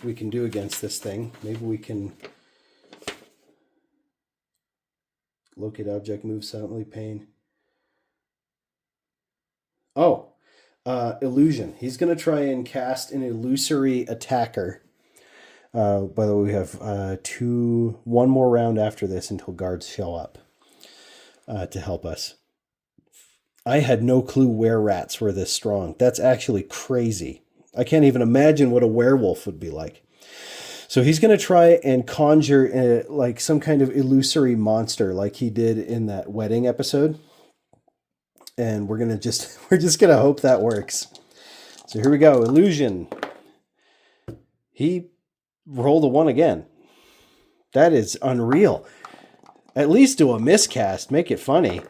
we can do against this thing. Maybe we can locate object, move silently, Pain. Oh, illusion. He's going to try and cast an illusory attacker. By the way, we have one more round after this until guards show up to help us. I had no clue were-rats were this strong. That's actually crazy. I can't even imagine what a werewolf would be like. So he's going to try and conjure like some kind of illusory monster like he did in that wedding episode. And we're just going to hope that works. So here we go. Illusion. He rolled a 1 again. That is unreal. At least do a miscast. Make it funny.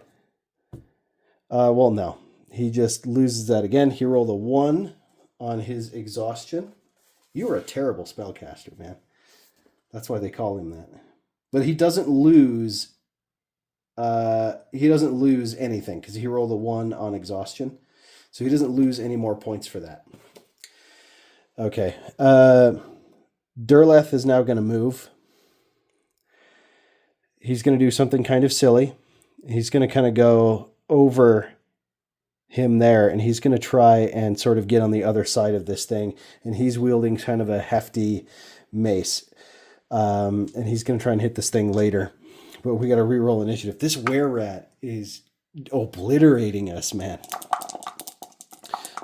Well, no. He just loses that again. He rolled a 1 on his exhaustion. You are a terrible spellcaster, man. That's why they call him that. But he doesn't lose. He doesn't lose anything because he rolled a 1 on exhaustion. So he doesn't lose any more points for that. Okay. Derleth is now going to move. He's going to do something kind of silly. He's going to kind of go over him there, and he's going to try and sort of get on the other side of this thing, and he's wielding kind of a hefty mace. And he's going to try and hit this thing later. But we got to reroll initiative. This were-rat is obliterating us, man.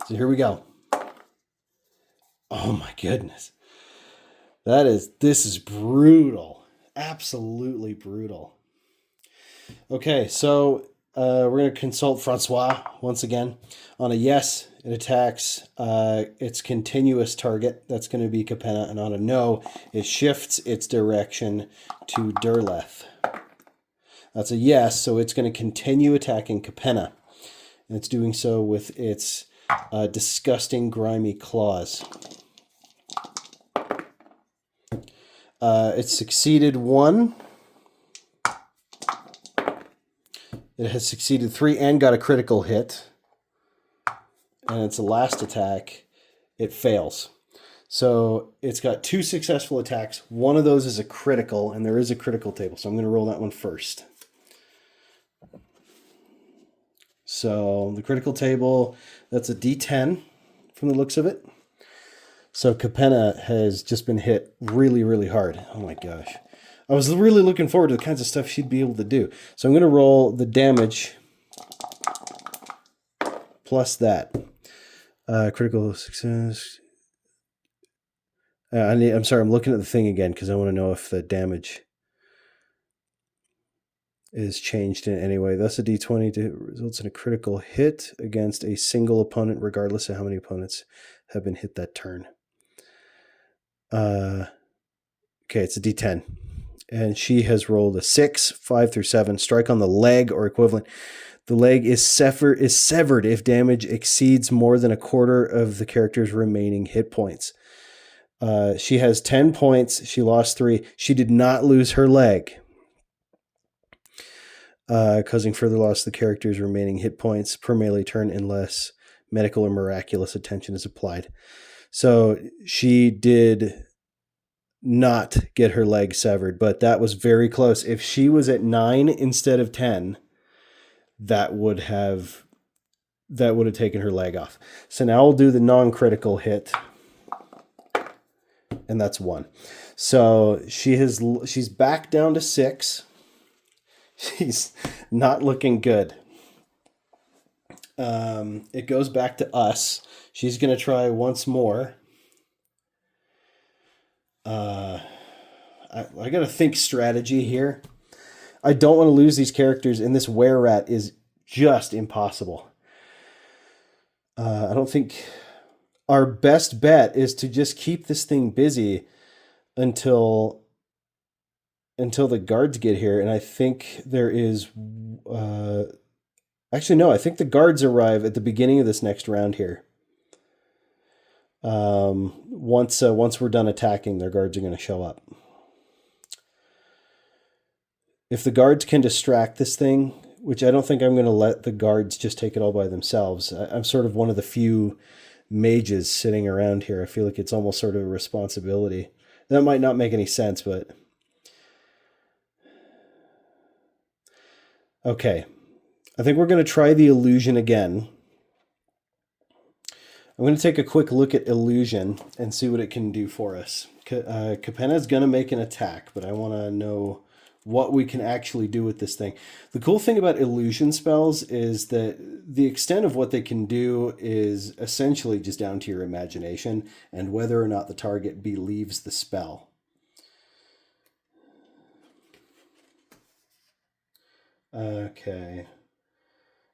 So here we go. Oh my goodness. This is brutal. Absolutely brutal. Okay, so we're going to consult Francois once again. On a yes, it attacks its continuous target. That's going to be Capenna. And on a no, it shifts its direction to Derleth. That's a yes, so it's going to continue attacking Capenna. And it's doing so with its disgusting, grimy claws. It succeeded 1. It has succeeded 3 and got a critical hit. And its last attack, it fails. So it's got 2 successful attacks. One of those is a critical, and there is a critical table. So I'm going to roll that one first. So the critical table, that's a D10 from the looks of it. So Capenna has just been hit really, really hard. Oh my gosh. I was really looking forward to the kinds of stuff she'd be able to do. So I'm going to roll the damage plus that. Critical success. I'm sorry, I'm looking at the thing again because I want to know if the damage... is changed in any way. Thus, a d20 results in a critical hit against a single opponent, regardless of how many opponents have been hit that turn. Okay, it's a d10. And she has rolled a 6, 5 through 7. Strike on the leg or equivalent. The leg is severed if damage exceeds more than a quarter of the character's remaining hit points. She has 10 points. She lost 3. She did not lose her leg, causing further loss of the character's remaining hit points per melee turn unless medical or miraculous attention is applied. So she did not get her leg severed, but that was very close. If she was at 9 instead of 10, that would have taken her leg off. So now we'll do the non-critical hit, and that's 1. So she's back down to 6. She's not looking good. It goes back to us. She's going to try once more. I got to think strategy here. I don't want to lose these characters, and this were-rat is just impossible. I don't think our best bet is to just keep this thing busy until the guards get here. And I think there is... actually, no, I think the guards arrive at the beginning of this next round here. Once we're done attacking, their guards are going to show up. If the guards can distract this thing, which I don't think I'm going to let the guards just take it all by themselves. I'm sort of one of the few mages sitting around here. I feel like it's almost sort of a responsibility. That might not make any sense, but... Okay. I think we're going to try the illusion again. I'm going to take a quick look at illusion and see what it can do for us. Capenna is going to make an attack, but I want to know what we can actually do with this thing. The cool thing about illusion spells is that the extent of what they can do is essentially just down to your imagination and whether or not the target believes the spell. Okay.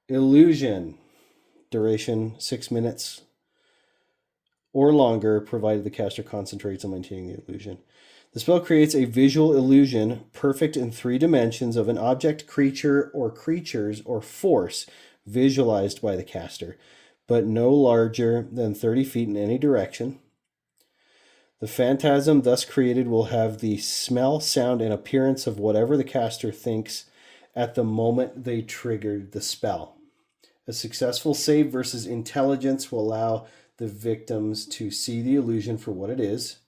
Illusion. Duration 6 minutes or longer, provided the caster concentrates on maintaining the illusion. The spell creates a visual illusion perfect in 3 dimensions of an object, creature, or creatures, or force visualized by the caster, but no larger than 30 feet in any direction. The phantasm thus created will have the smell, sound, and appearance of whatever the caster thinks at the moment they triggered the spell. A successful save versus intelligence will allow the victims to see the illusion for what it is.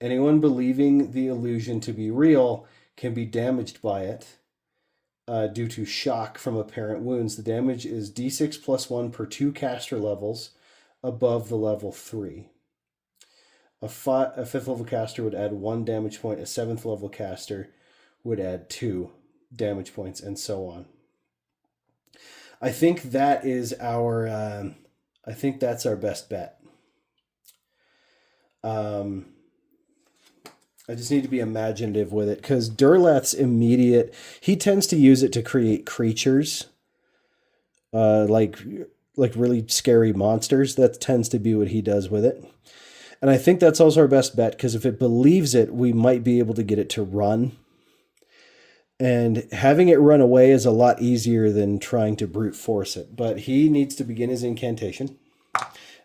Anyone believing the illusion to be real can be damaged by it due to shock from apparent wounds. The damage is d6 plus 1 per 2 caster levels above the level 3. A 5th level caster would add 1 damage point. A 7th level caster would add 2 damage points, and so on. I think that is our... I think that's our best bet. I just need to be imaginative with it, because Durlath's immediate... He tends to use it to create creatures, like really scary monsters. That tends to be what he does with it. And I think that's also our best bet, because if it believes it, we might be able to get it to run. And having it run away is a lot easier than trying to brute force it. But he needs to begin his incantation.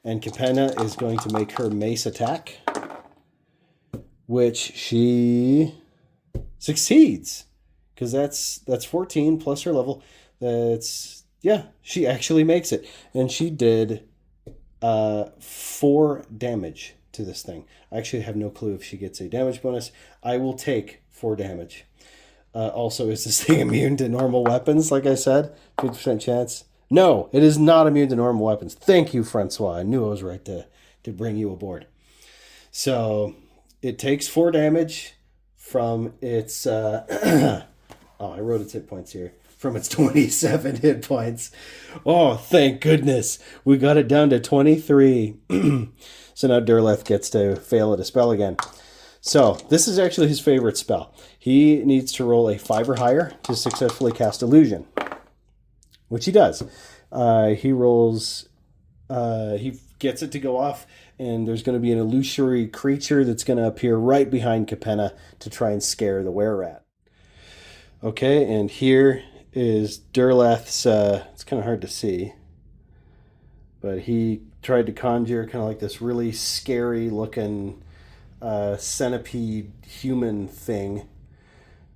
And Capenna is going to make her mace attack, which she succeeds, because that's 14 plus her level. She actually makes it, and she did 4 damage to this thing. I actually have no clue if she gets a damage bonus. I will take 4 damage. Also, is this thing immune to normal weapons? Like I said, 50% chance. No, it is not immune to normal weapons. Thank you, Francois. I knew I was right to bring you aboard. So it takes 4 damage from its... I wrote its hit points here. From its 27 hit points. Oh, thank goodness. We got it down to 23. So now Durlath gets to fail at a spell again. So this is actually his favorite spell. He needs to roll a 5 or higher to successfully cast Illusion, which he does. He rolls, he gets it to go off, and there's going to be an illusory creature that's going to appear right behind Capenna to try and scare the were-rat. Okay, and here is Durlath's, it's kind of hard to see, but he tried to conjure kind of like this really scary looking centipede human thing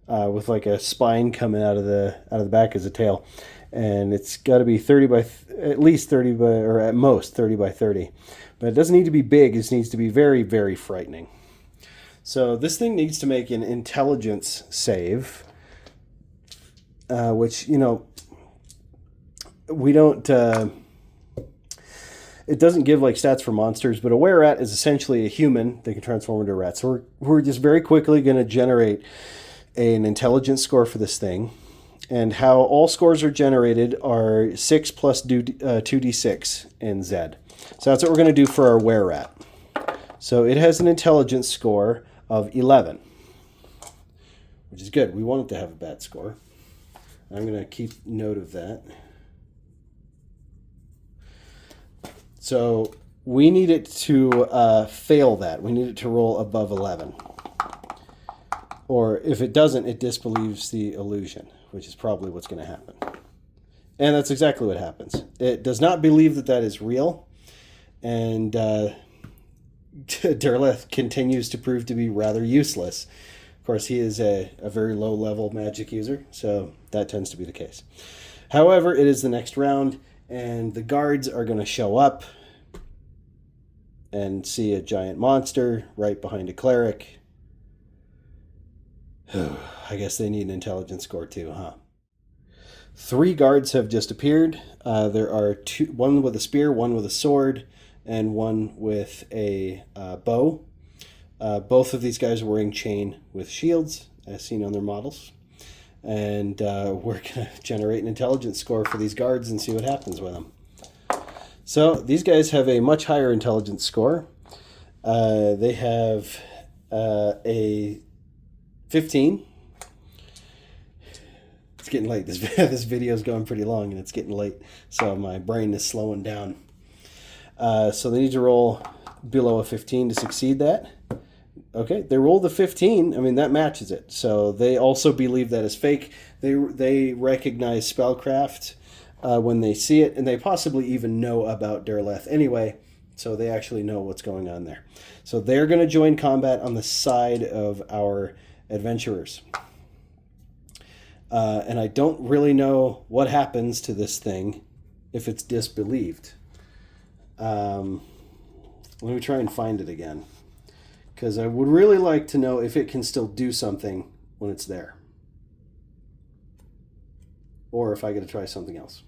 with like a spine coming out of the back as a tail, and it's got to be 30 by at least 30 by, or at most 30 by 30, but it doesn't need to be big. It needs to be very, very frightening. So this thing needs to make an intelligence save, which, you know, we don't it doesn't give like stats for monsters, but a were-rat is essentially a human that can transform into a rat. So we're just very quickly going to generate an intelligence score for this thing. And how all scores are generated are 6 plus 2d6 in Z. So that's what we're going to do for our were-rat. So it has an intelligence score of 11, which is good. We want it to have a bad score. I'm going to keep note of that. So we need it to fail that. We need it to roll above 11. Or if it doesn't, it disbelieves the illusion, which is probably what's going to happen. And that's exactly what happens. It does not believe that that is real. And Durlath continues to prove to be rather useless. Of course, he is a very low-level magic user, so that tends to be the case. However, it is the next round, and the guards are going to show up and see a giant monster right behind a cleric. I guess they need an intelligence score too, huh? 3 guards have just appeared. There are 2, one with a spear, one with a sword, and one with a bow. Both of these guys are wearing chain with shields, as seen on their models. And we're going to generate an intelligence score for these guards and see what happens with them. So these guys have a much higher intelligence score. They have a 15. It's getting late. This video is going pretty long, and it's getting late, so my brain is slowing down. So they need to roll below a 15 to succeed that. Okay, they rolled a 15. I mean, that matches it. So they also believe that is fake. They recognize spellcraft when they see it, and they possibly even know about Durlath anyway, so they actually know what's going on there. So they're going to join combat on the side of our adventurers. And I don't really know what happens to this thing if it's disbelieved. Let me try and find it again, because I would really like to know if it can still do something when it's there, or if I got to try something else.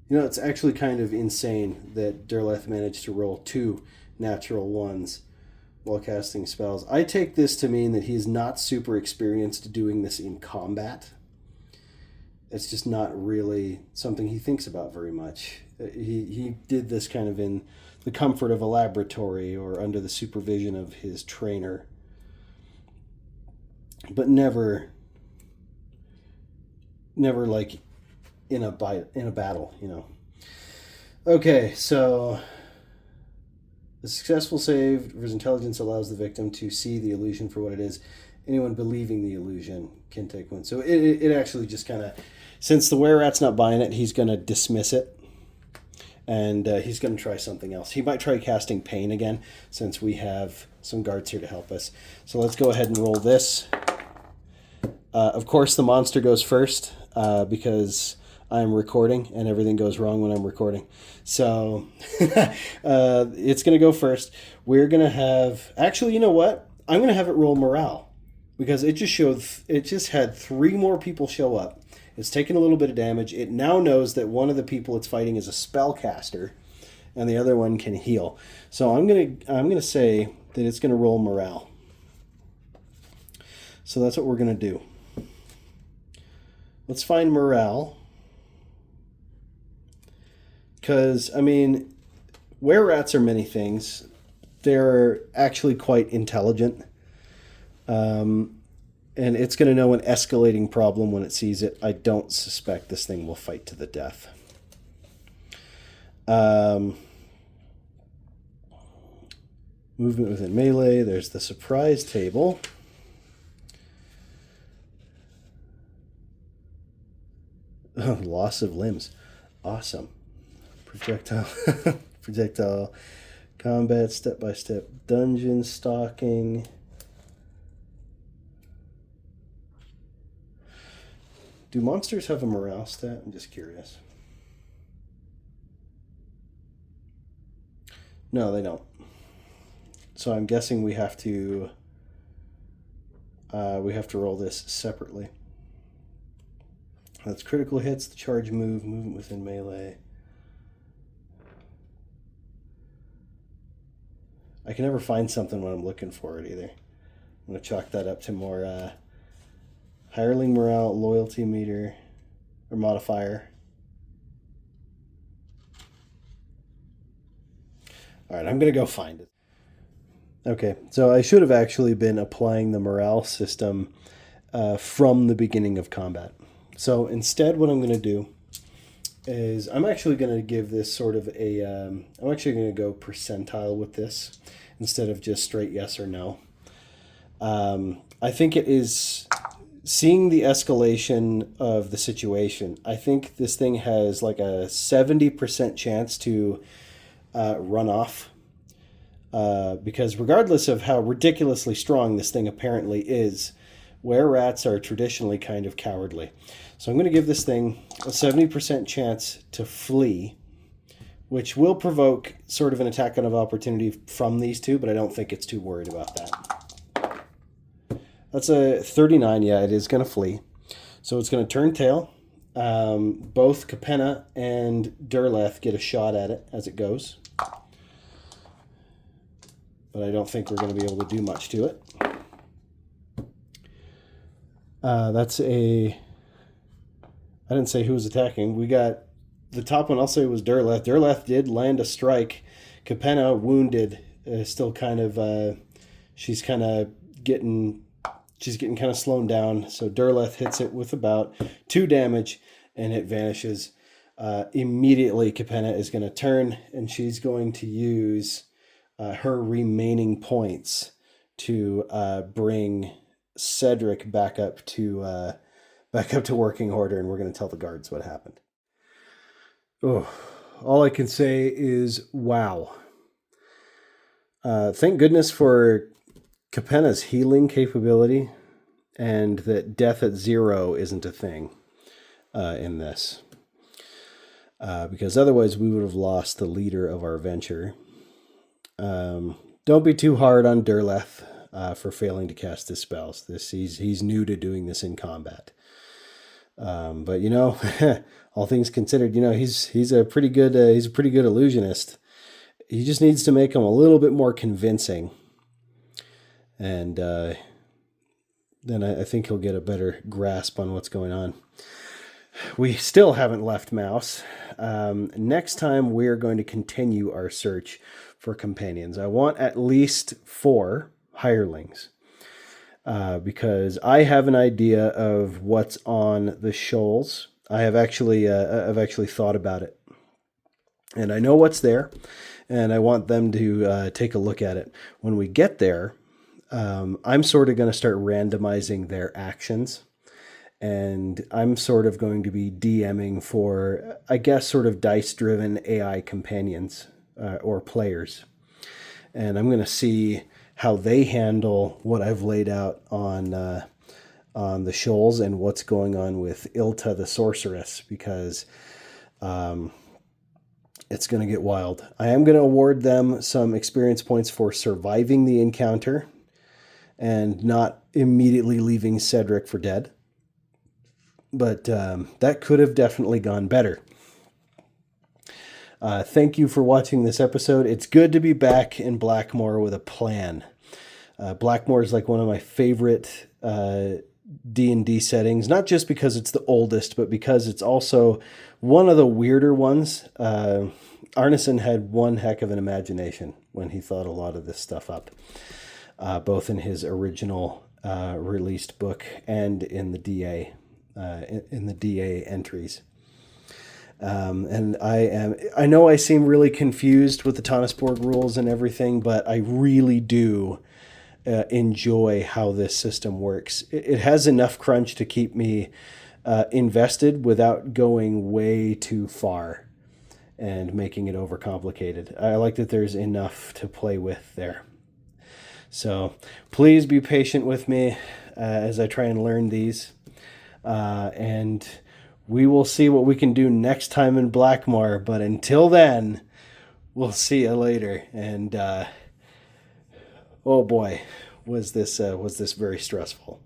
You know, it's actually kind of insane that Durlath managed to roll 2 natural 1s while casting spells. I take this to mean that he's not super experienced doing this in combat. It's just not really something he thinks about very much. He did this kind of in the comfort of a laboratory or under the supervision of his trainer, but never like in a battle, you know. Okay, so the successful save for his intelligence allows the victim to see the illusion for what it is. Anyone believing the illusion can take one. So it actually just kind of, since the were-rat's not buying it, he's going to dismiss it, and he's going to try something else. He might try casting pain again, since we have some guards here to help us. So let's go ahead and roll this. Of course, the monster goes first, because I'm recording, and everything goes wrong when I'm recording. So it's going to go first. We're going to have... Actually, you know what? I'm going to have it roll morale, because it just had 3 more people show up. It's taken a little bit of damage. It now knows that one of the people it's fighting is a spellcaster, and the other one can heal. So I'm gonna say that it's going to roll morale. So that's what we're going to do. Let's find morale. Because, I mean, were rats are many things. They're actually quite intelligent. And it's going to know an escalating problem when it sees it. I don't suspect this thing will fight to the death. Movement within melee. There's the surprise table. Oh, loss of limbs. Awesome. Projectile. Projectile combat, step-by-step dungeon stalking. Do monsters have a morale stat? I'm just curious. No, they don't. So I'm guessing we have to roll this separately. That's critical hits, the charge move, movement within melee. I can never find something when I'm looking for it either. I'm going to chalk that up to more hireling morale, loyalty meter, or modifier. All right, I'm going to go find it. Okay, so I should have actually been applying the morale system from the beginning of combat. So instead, what I'm going to do is I'm actually going to give this sort of a... I'm actually going to go percentile with this instead of just straight yes or no. I think it is... Seeing the escalation of the situation, I think this thing has like a 70% chance to run off. Because regardless of how ridiculously strong this thing apparently is, were rats are traditionally kind of cowardly. So I'm going to give this thing a 70% chance to flee, which will provoke sort of an attack of opportunity from these two, but I don't think it's too worried about that. That's a 39. Yeah, it is going to flee. So it's going to turn tail. Both Capenna and Durleth get a shot at it as it goes. But I don't think we're going to be able to do much to it. That's a... I didn't say who was attacking. We got... The top one I'll say was Durleth. Durleth did land a strike. Capenna, wounded, still kind of... she's kind of getting... She's getting kind of slowed down. So Durleth hits it with about 2 damage, and it vanishes. Immediately, Capenna is going to turn, and she's going to use her remaining points to bring Cedric back up to working order, and we're going to tell the guards what happened. Oh, all I can say is wow. Thank goodness for Capenna's healing capability, and that death at 0 isn't a thing in this. Because otherwise we would have lost the leader of our venture. Don't be too hard on Durleth for failing to cast his spells. He's new to doing this in combat. But you know, all things considered, you know, he's a pretty good illusionist. He just needs to make him a little bit more convincing, and then I think he'll get a better grasp on what's going on. We still haven't left Mouse. Next time we're going to continue our search for companions. I want at least 4 hirelings. Because I have an idea of what's on the shoals. I've actually thought about it, and I know what's there, and I want them to take a look at it. When we get there, I'm sort of going to start randomizing their actions, and I'm sort of going to be DMing for, I guess, sort of dice-driven AI companions or players, and I'm going to see how they handle what I've laid out on the shoals and what's going on with Ilta the sorceress, because it's going to get wild. I am going to award them some experience points for surviving the encounter and not immediately leaving Cedric for dead. But that could have definitely gone better. Thank you for watching this episode. It's good to be back in Blackmoor with a plan. Blackmoor is like one of my favorite D&D settings, not just because it's the oldest, but because it's also one of the weirder ones. Arneson had one heck of an imagination when he thought a lot of this stuff up, both in his original released book and in the DA entries. And I know I seem really confused with the Tonnesborg rules and everything, but I really do enjoy how this system works. It has enough crunch to keep me invested without going way too far and making it overcomplicated. I like that there's enough to play with there. So please be patient with me as I try and learn these. And we will see what we can do next time in Blackmoor. But until then, we'll see you later. And oh boy, was this very stressful.